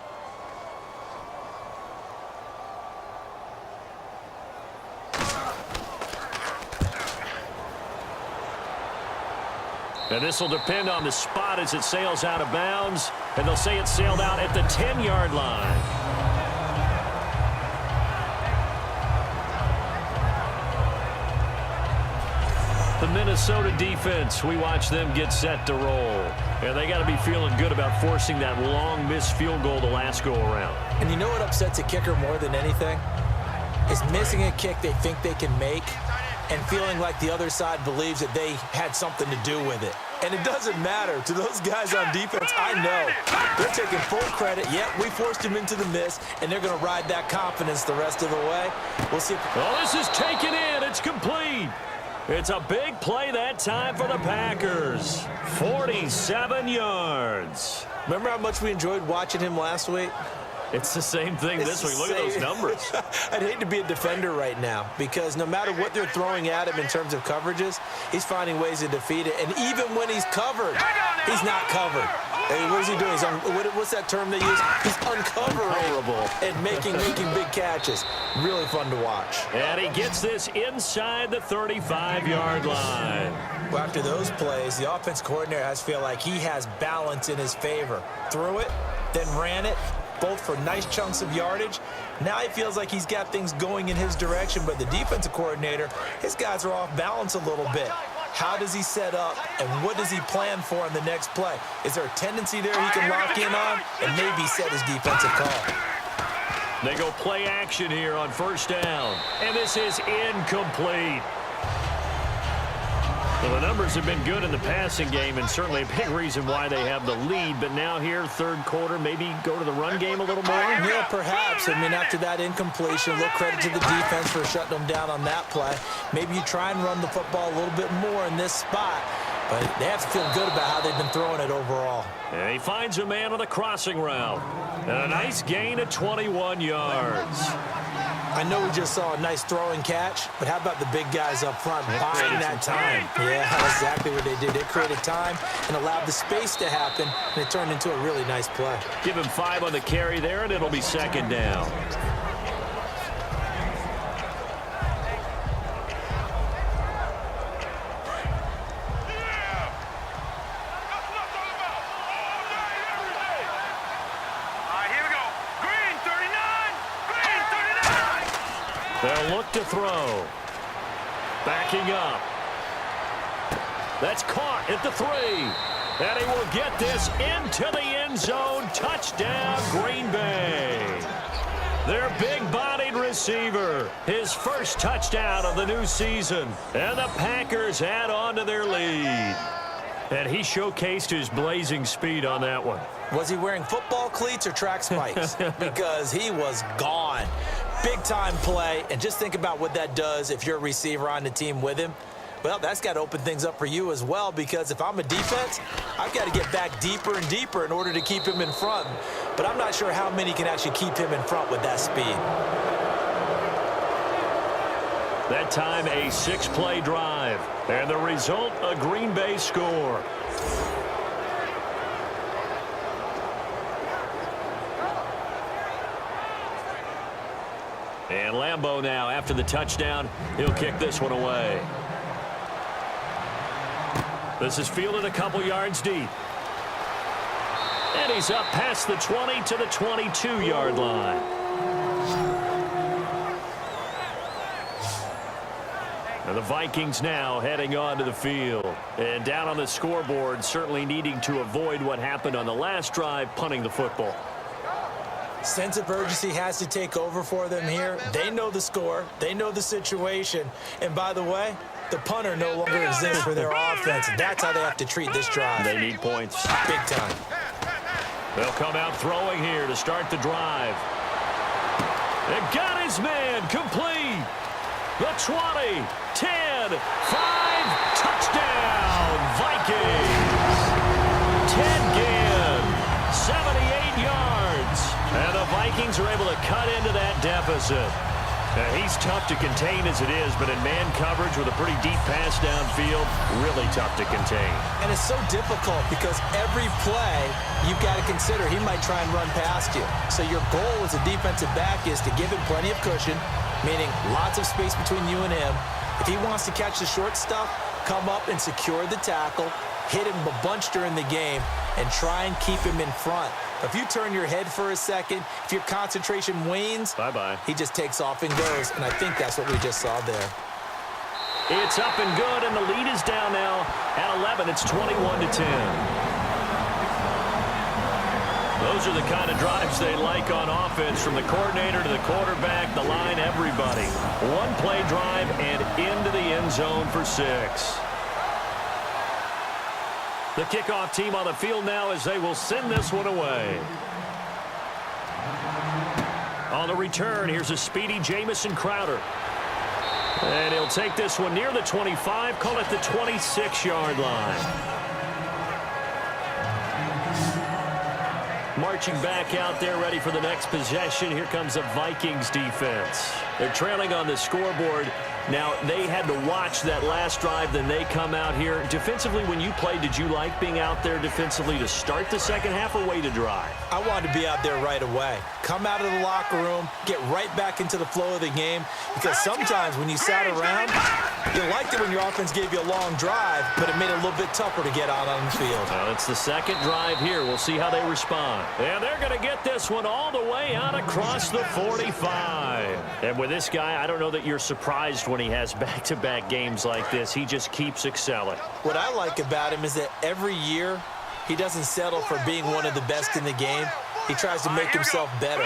And this will depend on the spot as it sails out of bounds. And they'll say it sailed out at the 10-yard line. The Minnesota defense, we watch them get set to roll. And they got to be feeling good about forcing that long missed field goal the last go around. And you know what upsets a kicker more than anything? Is missing a kick they think they can make and feeling like the other side believes that they had something to do with it. And it doesn't matter. To those guys on defense, I know. They're taking full credit. Yep, we forced him into the miss, and they're going to ride that confidence the rest of the way. We'll see. Well, this is taken in. It's complete. It's a big play that time for the Packers. 47 yards. Remember how much we enjoyed watching him last week? It's the same thing this week. Look at those numbers. I'd hate to be a defender right now because no matter what they're throwing at him in terms of coverages, he's finding ways to defeat it. And even when he's covered, he's not covered. Hey, what is he doing? What's that term they use? He's uncovering and making big catches. Really fun to watch. And he gets this inside the 35-yard line. Well, after those plays, the offense coordinator has to feel like he has balance in his favor. Threw it, then ran it, both for nice chunks of yardage. Now he feels like he's got things going in his direction, but the defensive coordinator, his guys are off balance a little bit. How does he set up, and what does he plan for on the next play? Is there a tendency there he can lock in on and maybe set his defensive call? They go play action here on 1st down, and this is incomplete. Well, the numbers have been good in the passing game, and certainly a big reason why they have the lead. But now here, 3rd quarter, maybe go to the run game a little more? Yeah, perhaps. I mean, after that incompletion, a little credit to the defense for shutting them down on that play. Maybe you try and run the football a little bit more in this spot. But they have to feel good about how they've been throwing it overall. And he finds a man on the crossing route. And a nice gain of 21 yards. I know we just saw a nice throwing catch, but how about the big guys up front buying that time? Yeah, that's exactly what they did. They created time and allowed the space to happen, and it turned into a really nice play. Give him 5 on the carry there, and it'll be second down. They'll look to throw. Backing up. That's caught at the 3. And he will get this into the end zone. Touchdown, Green Bay. Their big-bodied receiver. His first touchdown of the new season. And the Packers add on to their lead. And he showcased his blazing speed on that one. Was he wearing football cleats or track spikes? Because he was gone. Big-time play, and just think about what that does if you're a receiver on the team with him. Well, that's got to open things up for you as well, because if I'm a defense, I've got to get back deeper and deeper in order to keep him in front. But I'm not sure how many can actually keep him in front with that speed. That time, a 6-play drive. And the result, a Green Bay score. And Lambeau now, after the touchdown, he'll kick this one away. This is fielded a couple yards deep. And he's up past the 20 to the 22-yard line. And the Vikings now heading onto the field. And down on the scoreboard, certainly needing to avoid what happened on the last drive, punting the football. Sense of urgency has to take over for them here. They know the score. They know the situation. And by the way, the punter no longer exists for their offense. That's how they have to treat this drive. They need points. Big time. They'll come out throwing here to start the drive. They got his man complete. The 20, 10, 5, touchdown, Vikings. Ted Ginn, 78 yards. And the Vikings are able to cut into that deficit. Now, he's tough to contain as it is, but in man coverage with a pretty deep pass downfield, really tough to contain. And it's so difficult because every play you've got to consider he might try and run past you. So your goal as a defensive back is to give him plenty of cushion, meaning lots of space between you and him. If he wants to catch the short stuff, come up and secure the tackle, hit him a bunch during the game, and try and keep him in front. If you turn your head for a second, if your concentration wanes, bye-bye. He just takes off and goes, and I think that's what we just saw there. It's up and good, and the lead is down now at 11. It's 21-10. Those are the kind of drives they like on offense, from the coordinator to the quarterback, the line, everybody. One-play drive and into the end zone for 6. The kickoff team on the field now as they will send this one away. On the return, here's a speedy Jamison Crowder. And he'll take this one near the 25, call it the 26-yard line. Marching back out there, ready for the next possession. Here comes the Vikings defense. They're trailing on the scoreboard. Now, they had to watch that last drive, then they come out here. Defensively, when you played, did you like being out there defensively to start the second half or wait to drive? I wanted to be out there right away. Come out of the locker room, get right back into the flow of the game, because sometimes when you sat around, you liked it when your offense gave you a long drive, but it made it a little bit tougher to get out on the field. Well, it's the second drive here. We'll see how they respond. And they're going to get this one all the way out across the 45. And with this guy, I don't know that you're surprised when he has back-to-back games like this. He just keeps excelling. What I like about him is that every year he doesn't settle for being one of the best in the game. He tries to make himself better.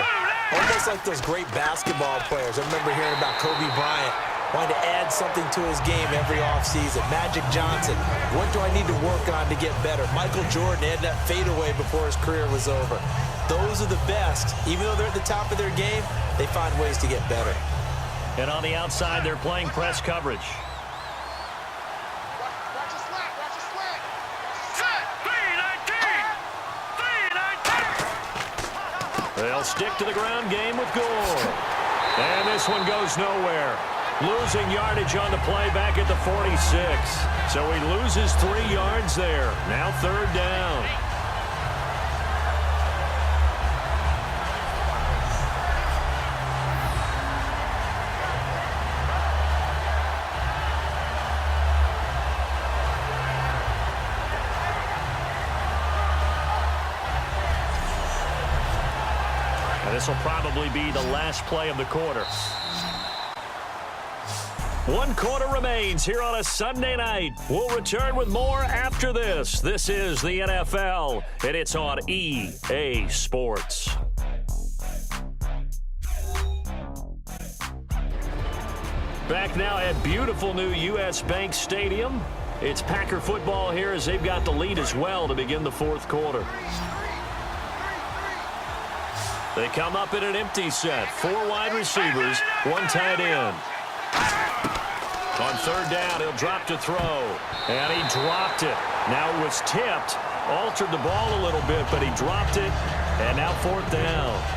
Almost like those great basketball players. I remember hearing about Kobe Bryant wanting to add something to his game every offseason. Magic Johnson, what do I need to work on to get better? Michael Jordan had that fadeaway before his career was over. Those are the best. Even though they're at the top of their game, they find ways to get better. And on the outside, they're playing press coverage. They'll stick to the ground game with Gore. And this one goes nowhere. Losing yardage on the play back at the 46. So he loses 3 yards there. Now 3rd down. This will probably be the last play of the quarter. 1 quarter remains here on a Sunday night. We'll return with more after this. This is the NFL, and it's on EA Sports. Back now at beautiful new U.S. Bank Stadium. It's Packer football here as they've got the lead as well to begin the 4th quarter. They come up in an empty set. 4 wide receivers, 1 tight end. On 3rd down, he'll drop to throw. And he dropped it. Now it was tipped. Altered the ball a little bit, but he dropped it. And now 4th down.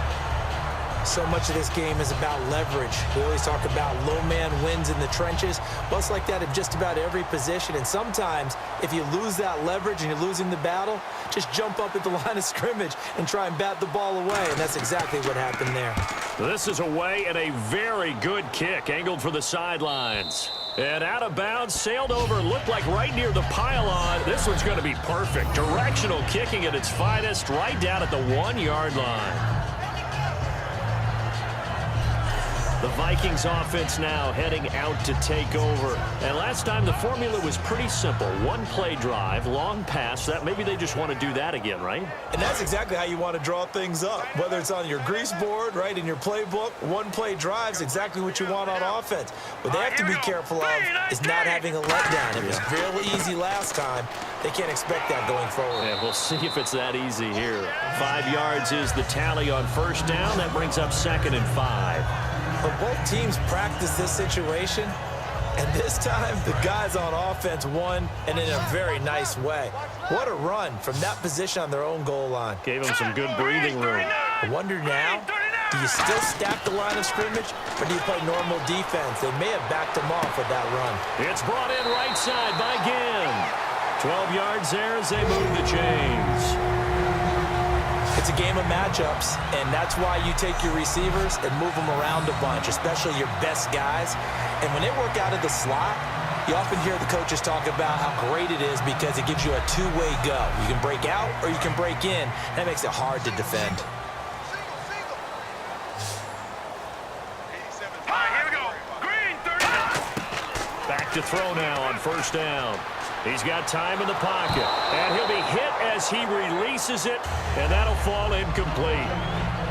So much of this game is about leverage. We always talk about low man wins in the trenches. Well, it's like that in just about every position. And sometimes, if you lose that leverage and you're losing the battle, just jump up at the line of scrimmage and try and bat the ball away. And that's exactly what happened there. This is away and a very good kick, angled for the sidelines. And out of bounds, sailed over, looked like right near the pylon. This one's going to be perfect. Directional kicking at its finest, right down at the 1-yard line. The Vikings offense now heading out to take over. And last time the formula was pretty simple. 1-play drive, long pass. That maybe they just want to do that again, right? And that's exactly how you want to draw things up. Whether it's on your grease board, right, in your playbook, 1-play drives exactly what you want on offense. What they have to be careful of is not having a letdown. It was real easy last time. They can't expect that going forward. Yeah, we'll see if it's that easy here. 5 yards is the tally on 1st down. That brings up 2nd and 5. But both teams practice this situation, and this time the guys on offense won, and in a very nice way. What a run from that position on their own goal line. Gave them some good breathing room. I wonder now, do you still stack the line of scrimmage, or do you play normal defense? They may have backed them off with that run. It's brought in right side by Ginn. 12 yards there as they move the chains. It's a game of matchups, and that's why you take your receivers and move them around a bunch, especially your best guys. And when they work out of the slot, you often hear the coaches talk about how great it is because it gives you a 2-way go. You can break out or you can break in. That makes it hard to defend. Back to throw now on 1st down. He's got time in the pocket, and he'll be hit as he releases it, and that'll fall incomplete.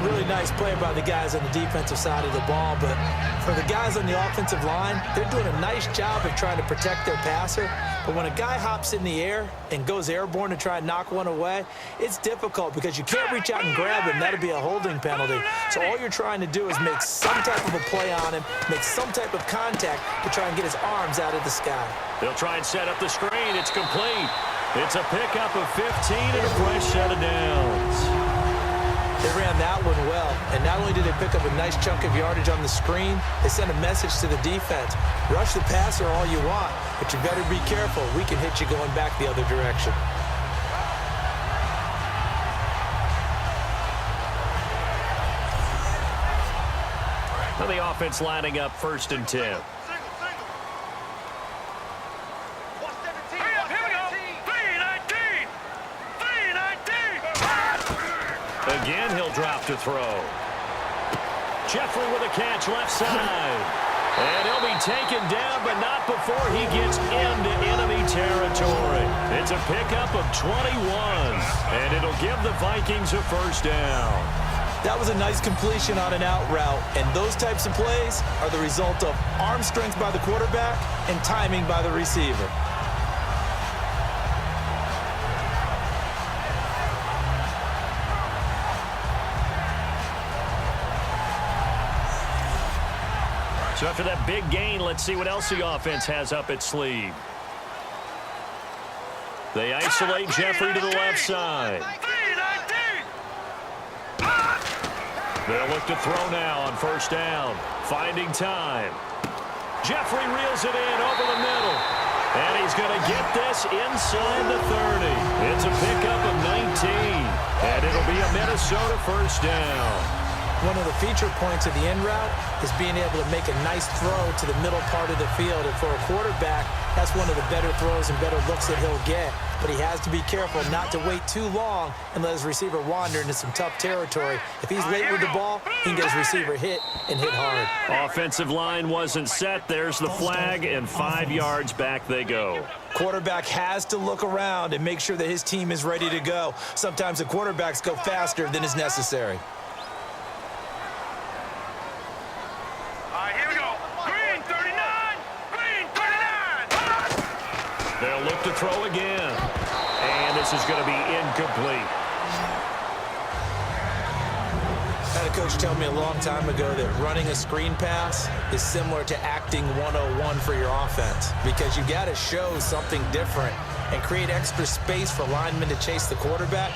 Really nice play by the guys on the defensive side of the ball, but for the guys on the offensive line, they're doing a nice job of trying to protect their passer. But when a guy hops in the air and goes airborne to try and knock one away, it's difficult because you can't reach out and grab him. That'll be a holding penalty. So all you're trying to do is make some type of a play on him, make some type of contact to try and get his arms out of the sky. They'll try and set up the screen. It's complete. It's a pickup of 15 and a fresh set of downs. They ran that one well, and not only did they pick up a nice chunk of yardage on the screen, they sent a message to the defense. Rush the passer all you want, but you better be careful. We can hit you going back the other direction. Now the offense lining up 1st and 10. Again, he'll drop to throw. Jeffrey with a catch left side. And he'll be taken down, but not before he gets into enemy territory. It's a pickup of 21, and it'll give the Vikings a 1st down. That was a nice completion on an out route, and those types of plays are the result of arm strength by the quarterback and timing by the receiver. So after that big gain, let's see what else the offense has up its sleeve. They isolate Jeffrey to the left side. They'll look to throw now on first down. Finding time. Jeffrey reels it in over the middle. And he's going to get this inside the 30. It's a pickup of 19. And it'll be a Minnesota first down. One of the feature points of the in route is being able to make a nice throw to the middle part of the field. And for a quarterback, that's one of the better throws and better looks that he'll get. But he has to be careful not to wait too long and let his receiver wander into some tough territory. If he's late with the ball, he can get his receiver hit and hit hard. Offensive line wasn't set. There's the flag, and 5 yards back they go. Quarterback has to look around and make sure that his team is ready to go. Sometimes the quarterbacks go faster than is necessary. They'll look to throw again. And this is going to be incomplete. I had a coach tell me a long time ago that running a screen pass is similar to acting 101 for your offense, because you got to show something different and create extra space for linemen to chase the quarterback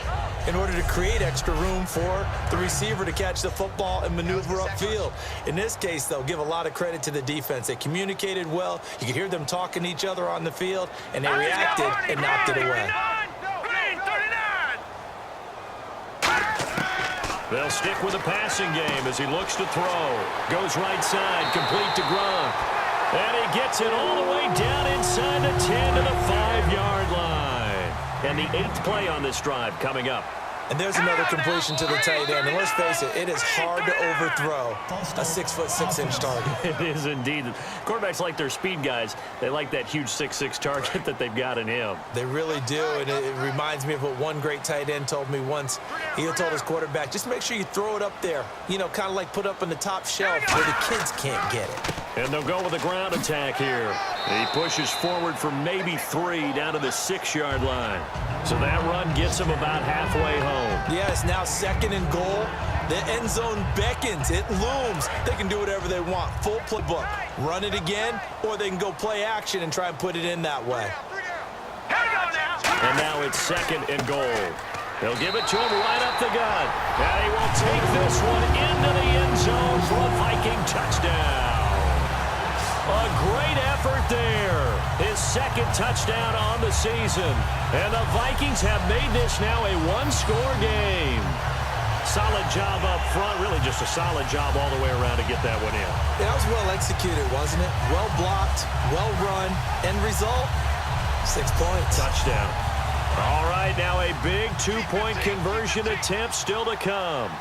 in order to create extra room for the receiver to catch the football and maneuver upfield. In this case, they'll give a lot of credit to the defense. They communicated well. You could hear them talking to each other on the field, and they reacted and knocked it away. They'll stick with the passing game as he looks to throw. Goes right side, complete to Gronk. And he gets it all the way down inside the 10 to the 5-yard line. And the 8th play on this drive coming up. And there's another completion to the tight end. And let's face it, it is hard to overthrow a 6'6" target. It is indeed. Quarterbacks like their speed guys. They like that huge 6'6" target that they've got in him. They really do, and it reminds me of what one great tight end told me once. He told his quarterback, just make sure you throw it up there, you know, kind of like put up on the top shelf where the kids can't get it. And they'll go with a ground attack here. He pushes forward for maybe 3 down to the 6-yard line. So that run gets him about halfway home. Yeah, it's now 2nd and goal. The end zone beckons. It looms. They can do whatever they want. Full playbook. Run it again, or they can go play action and try and put it in that way. And now it's 2nd and goal. They'll give it to him right up the gut. And he will take this one into the end zone for a Viking touchdown. A great effort there. His 2nd touchdown on the season. And the Vikings have made this now a one-score game. Solid job up front. Really just a solid job all the way around to get that one in. That was well executed, wasn't it? Well blocked, well run. End result, 6 points. Touchdown. All right, now a big 2-point conversion attempt still to come.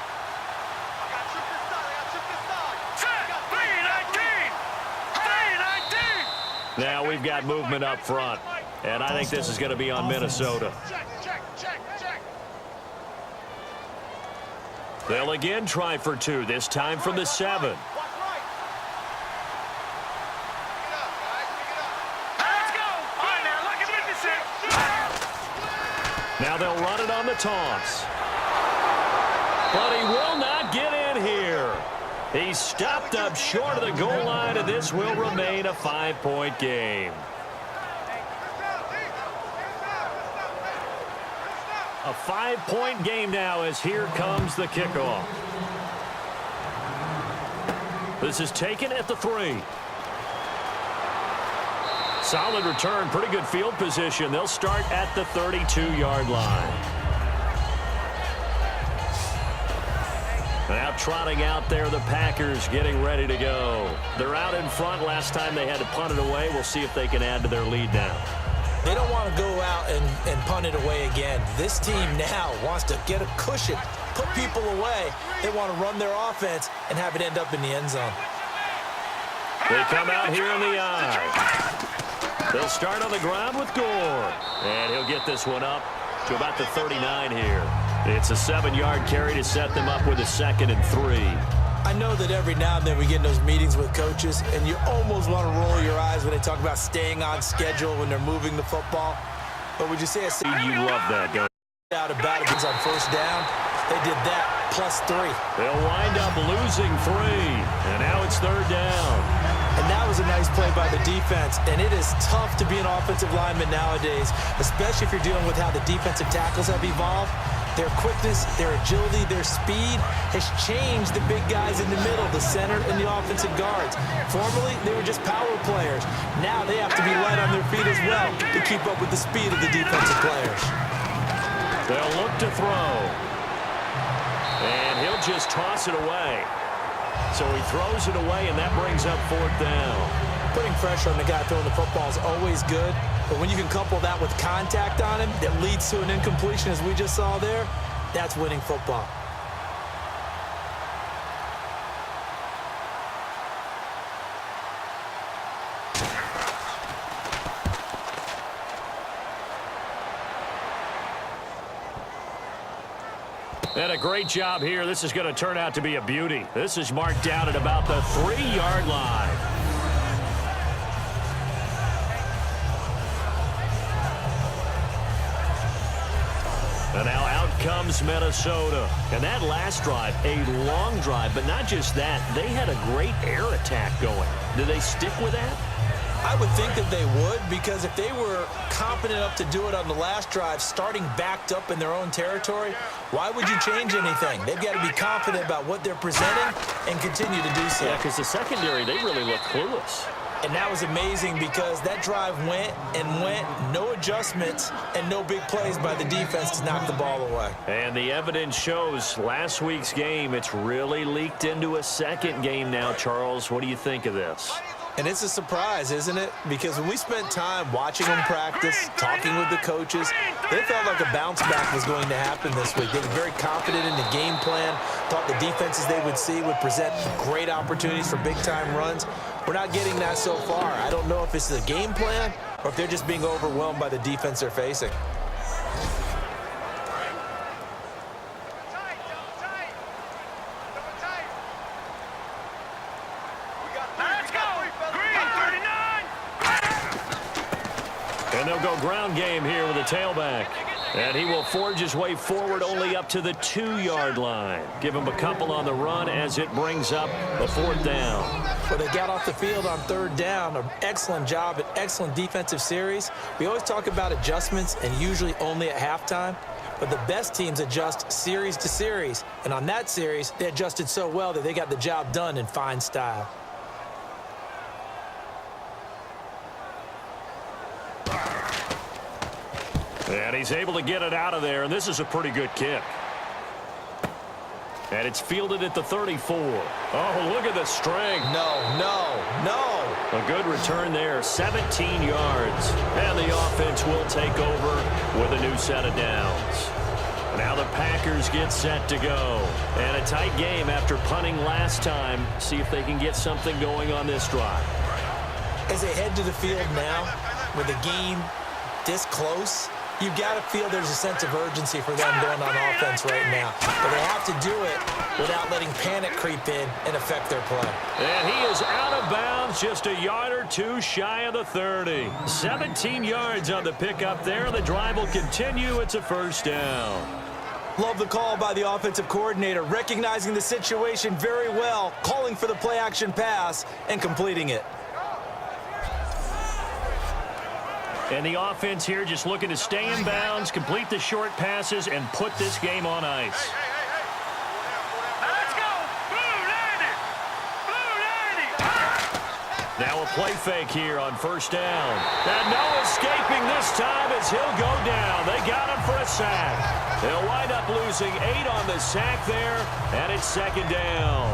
Now we've got movement up front, and I think this is going to be on Minnesota. They'll again try for 2, this time from the 7. Now they'll run it on the toss. But he will not get in here. He's stopped up short of the goal line, and this will remain a 5-point game. A 5-point game now as here comes the kickoff. This is taken at the 3. Solid return, pretty good field position. They'll start at the 32-yard line. Now trotting out there, the Packers getting ready to go. They're out in front. Last time they had to punt it away. We'll see if they can add to their lead now. They don't want to go out and punt it away again. This team now wants to get a cushion, put people away. They want to run their offense and have it end up in the end zone. They come out here in the eye. They'll start on the ground with Gore. And he'll get this one up to about the 39 here. It's a 7-yard carry to set them up with a 2nd and 3. I know that every now and then we get in those meetings with coaches, and you almost want to roll your eyes when they talk about staying on schedule when they're moving the football. But would you say you love that, don't you? Out about it on first down? They did that plus 3. They'll wind up losing 3. And now it's 3rd down. And that was a nice play by the defense. And it is tough to be an offensive lineman nowadays, especially if you're dealing with how the defensive tackles have evolved. Their quickness, their agility, their speed has changed the big guys in the middle, the center, and the offensive guards. Formerly, they were just power players. Now they have to be light on their feet as well to keep up with the speed of the defensive players. They'll look to throw. And he'll just toss it away. So he throws it away, and that brings up 4th down. Putting pressure on the guy throwing the football is always good, but when you can couple that with contact on him that leads to an incompletion, as we just saw there, that's winning football. And a great job here. This is going to turn out to be a beauty. This is marked down at about the 3-yard line. And now out comes Minnesota. And that last drive, a long drive, but not just that. They had a great air attack going. Do they stick with that? I would think that they would, because if they were competent enough to do it on the last drive, starting backed up in their own territory, why would you change anything? They've got to be confident about what they're presenting and continue to do so. Yeah, because the secondary, they really look clueless. And that was amazing because that drive went and went, no adjustments and no big plays by the defense to knock the ball away. And the evidence shows last week's game, it's really leaked into a second game now, Charles. What do you think of this? And it's a surprise, isn't it? Because when we spent time watching them practice, talking with the coaches, they felt like a bounce back was going to happen this week. They were very confident in the game plan, thought the defenses they would see would present great opportunities for big-time runs. We're not getting that so far. I don't know if it's the game plan or if they're just being overwhelmed by the defense they're facing. And they'll go ground game here with a tailback. And he will forge his way forward only up to the 2-yard line. Give him a couple on the run as it brings up a 4th down. But they got off the field on 3rd down. An excellent job, an excellent defensive series. We always talk about adjustments and usually only at halftime. But the best teams adjust series to series. And on that series, they adjusted so well that they got the job done in fine style. And he's able to get it out of there, and this is a pretty good kick. And it's fielded at the 34. Oh, look at the strength. No. A good return there, 17 yards. And the offense will take over with a new set of downs. Now the Packers get set to go. And a tight game after punting last time. See if they can get something going on this drive. As they head to the field now, with the game this close, you've got to feel there's a sense of urgency for them going on offense right now. But they have to do it without letting panic creep in and affect their play. And he is out of bounds, just a yard or two shy of the 30. 17 yards on the pickup there. The drive will continue. It's a 1st down. Love the call by the offensive coordinator, recognizing the situation very well, calling for the play-action pass and completing it. And the offense here just looking to stay in bounds, complete the short passes, and put this game on ice. Let's go! Blue 90! Blue 90! Now a play fake here on 1st down. And no escaping this time as he'll go down. They got him for a sack. They'll wind up losing 8 on the sack there, and it's 2nd down.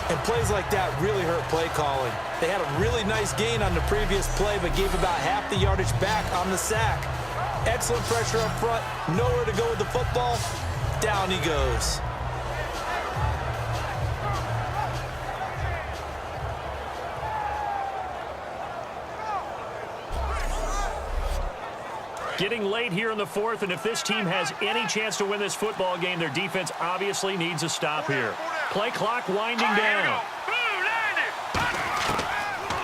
And plays like that really hurt play calling. They had a really nice gain on the previous play, but gave about half the yardage back on the sack. Excellent pressure up front, nowhere to go with the football. Down he goes. Getting late here in the 4th, and if this team has any chance to win this football game, their defense obviously needs a stop here. Play clock winding down.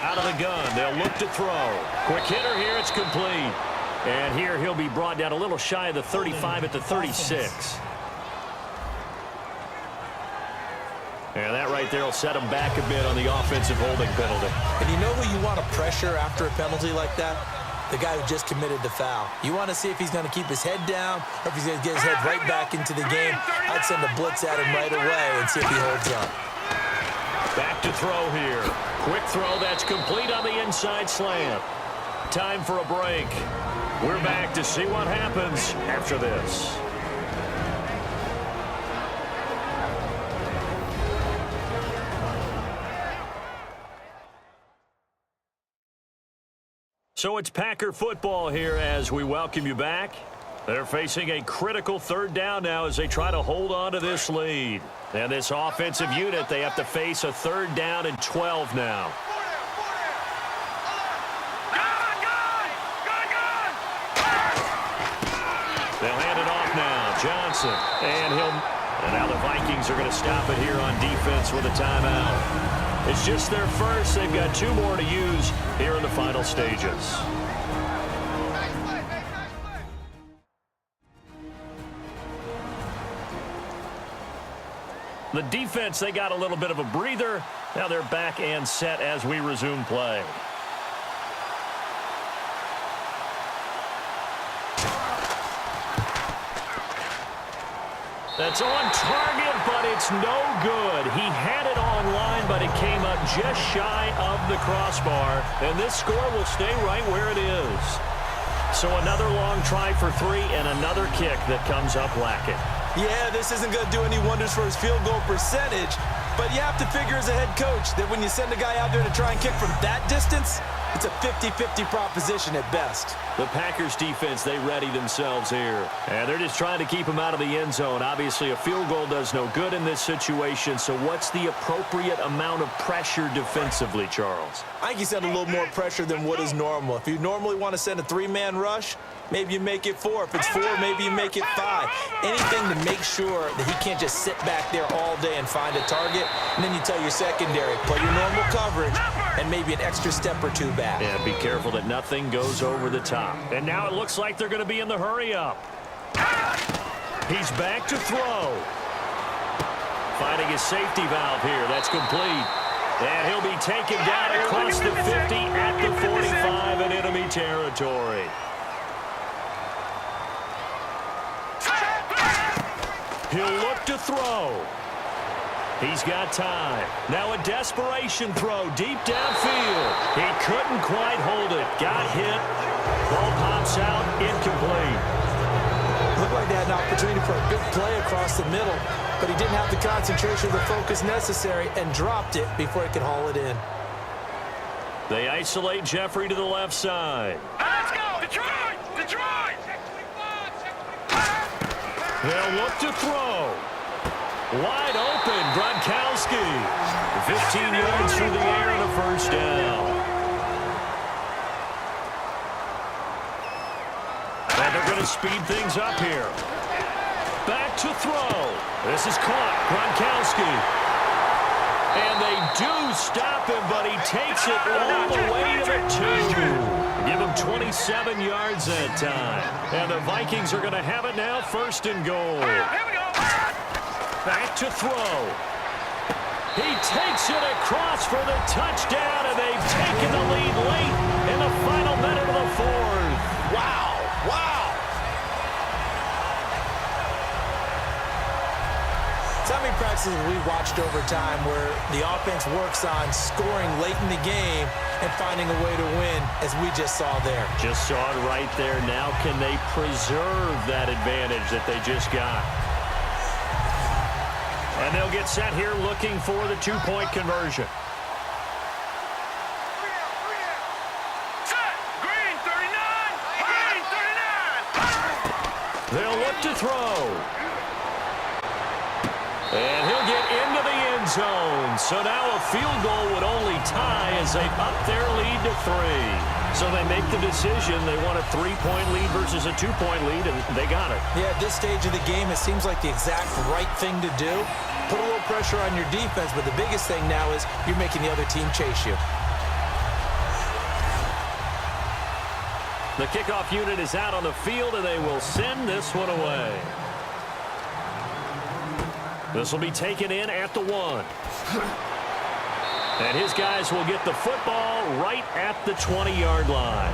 Out of the gun, they'll look to throw. Quick hitter here, it's complete. And here he'll be brought down a little shy of the 35 at the 36. And that right there will set him back a bit on the offensive holding penalty. And you know who you want to pressure after a penalty like that? the guy who just committed the foul. You want to see if he's going to keep his head down or if he's going to get his head right back into the game. I'd send a blitz at him right away and see if he holds up. Back to throw here. Quick throw that's complete on the inside slant. Time for a break. We're back to see what happens after this. So it's Packer football here as we welcome you back. They're facing a critical third down now as they try to hold on to this lead. And this offensive unit, they have to face a third down and 12 now. They'll hand it off now. Johnson. And now the Vikings are going to stop it here on defense with a timeout. It's just their first. They've got 2 more to use here in the final stages. The defense, they got a little bit of a breather. Now they're back and set as we resume play. That's on target, but it's no good. He had it online, but it came up just shy of the crossbar. And this score will stay right where it is. So another long try for 3 and another kick that comes up lacking. Yeah, this isn't going to do any wonders for his field goal percentage, but you have to figure as a head coach that when you send a guy out there to try and kick from that distance, it's a 50-50 proposition at best. The Packers defense, they ready themselves here. And they're just trying to keep him out of the end zone. Obviously, a field goal does no good in this situation, so what's the appropriate amount of pressure defensively, Charles? I think you send a little more pressure than what is normal. If you normally want to send a 3-man rush, maybe you make it 4. If it's 4, maybe you make it 5. Anything to make sure that he can't just sit back there all day and find a target. And then you tell your secondary, play your normal coverage and maybe an extra step or 2 back. Yeah, be careful that nothing goes over the top. And now it looks like they're going to be in the hurry-up. He's back to throw. Finding his safety valve here. That's complete. And he'll be taken down across the 50 at the 45 in enemy territory. He'll look to throw. He's got time. Now a desperation throw deep downfield. He couldn't quite hold it. Got hit. Ball pops out. Incomplete. Looked like they had an opportunity for a big play across the middle, but he didn't have the concentration or the focus necessary and dropped it before he could haul it in. They isolate Jeffrey to the left side. Let's go! Detroit! Detroit! They'll look to throw. Wide open, Gronkowski. 15 yards through the air and a first down. And they're going to speed things up here. Back to throw. This is caught. Gronkowski. And they do stop him, but he takes it all the way to the 2. Give him 27 yards that time. And the Vikings are going to have it now, 1st and goal. Back to throw. He takes it across for the touchdown, and they've taken the lead late in the final minute of the 4th. Wow. Wow. So how many practices have we watched over time where the offense works on scoring late in the game and finding a way to win, as we just saw there? Just saw it right there. Now can they preserve that advantage that they just got? And they'll get set here looking for the 2-point conversion. Set! Green 39! Green 39! They'll look to throw. And he'll get into the end zone. So now a field goal would only tie as they up their lead to 3. So they make the decision. They want a 3-point lead versus a 2-point lead, and they got it. Yeah, at this stage of the game, it seems like the exact right thing to do. Put a little pressure on your defense, but the biggest thing now is you're making the other team chase you. The kickoff unit is out on the field, and they will send this one away. This will be taken in at the 1. And his guys will get the football right at the 20-yard line.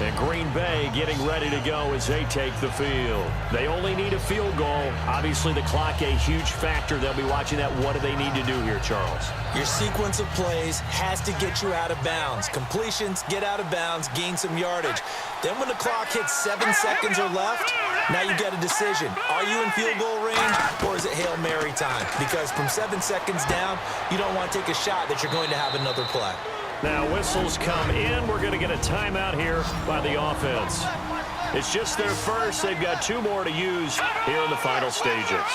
And Green Bay getting ready to go as they take the field. They only need a field goal. Obviously, the clock a huge factor. They'll be watching that. What do they need to do here, Charles? Your sequence of plays has to get you out of bounds. Completions, get out of bounds, gain some yardage. Then when the clock hits 7 seconds or left, now you get a decision. Are you in field goal range, or is it Hail Mary time? Because from 7 seconds down, you don't want to take a shot that you're going to have another play. Now whistles come in. We're going to get a timeout here by the offense. It's just their first. They've got 2 more to use here in the final stages.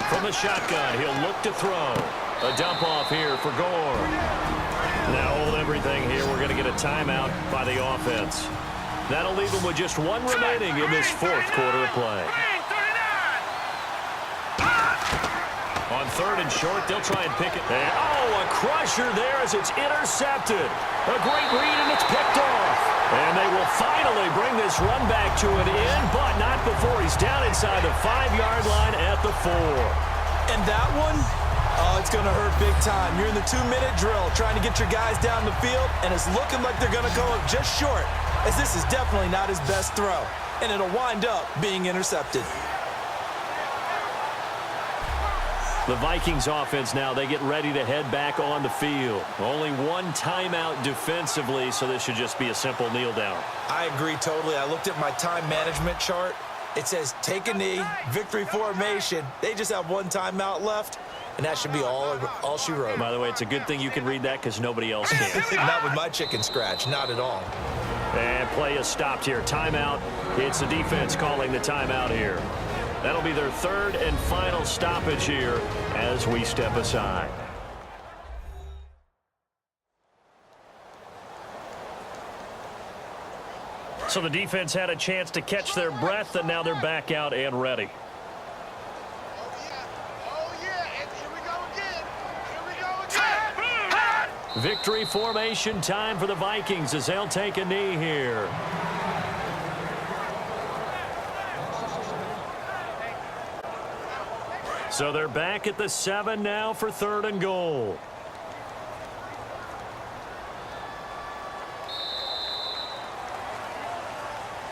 From the shotgun, he'll look to throw. A dump off here for Gore. Now hold everything here. We're going to get a timeout by the offense. That'll leave them with just 1 remaining in this 4th quarter of play. On 3rd and short, they'll try and pick it. And, a crusher there as it's intercepted. A great read, and it's picked off. And they will finally bring this run back to an end, but not before he's down inside the 5-yard line at the 4. And that one, it's going to hurt big time. You're in the 2-minute drill trying to get your guys down the field, and it's looking like they're going to go up just short, as this is definitely not his best throw. And it'll wind up being intercepted. The Vikings offense now, they get ready to head back on the field. Only 1 timeout defensively, so this should just be a simple kneel down. I agree totally. I looked at my time management chart. It says take a knee, victory formation. They just have 1 timeout left, and that should be all she wrote. By the way, it's a good thing you can read that because nobody else can. Not with my chicken scratch, not at all. And play is stopped here. Timeout. It's the defense calling the timeout here. That'll be their 3rd and final stoppage here as we step aside. So the defense had a chance to catch their breath, and now they're back out and ready. Oh, yeah. And here we go again. Here we go again. Victory formation time for the Vikings as they'll take a knee here. So they're back at the 7 now for 3rd and goal.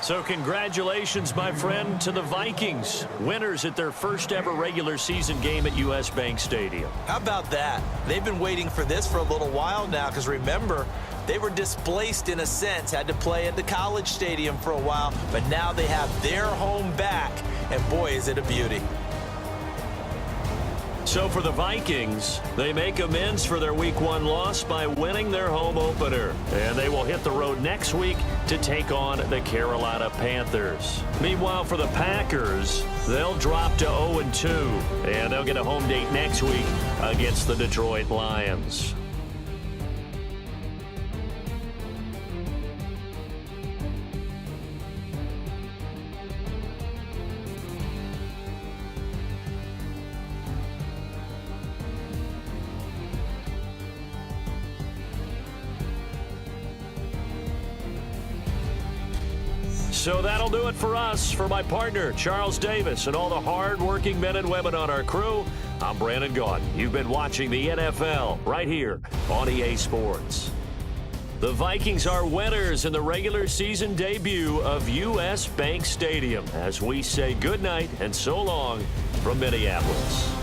So congratulations, my friend, to the Vikings. Winners at their first ever regular season game at US Bank Stadium. How about that? They've been waiting for this for a little while now, because remember, they were displaced in a sense, had to play at the college stadium for a while, but now they have their home back, and boy, is it a beauty. So for the Vikings, they make amends for their Week 1 loss by winning their home opener. And they will hit the road next week to take on the Carolina Panthers. Meanwhile, for the Packers, they'll drop to 0-2. And they'll get a home date next week against the Detroit Lions. So that'll do it for us. For my partner, Charles Davis, and all the hard-working men and women on our crew, I'm Brandon Gaudin. You've been watching the NFL right here on EA Sports. The Vikings are winners in the regular season debut of US Bank Stadium as we say goodnight and so long from Minneapolis.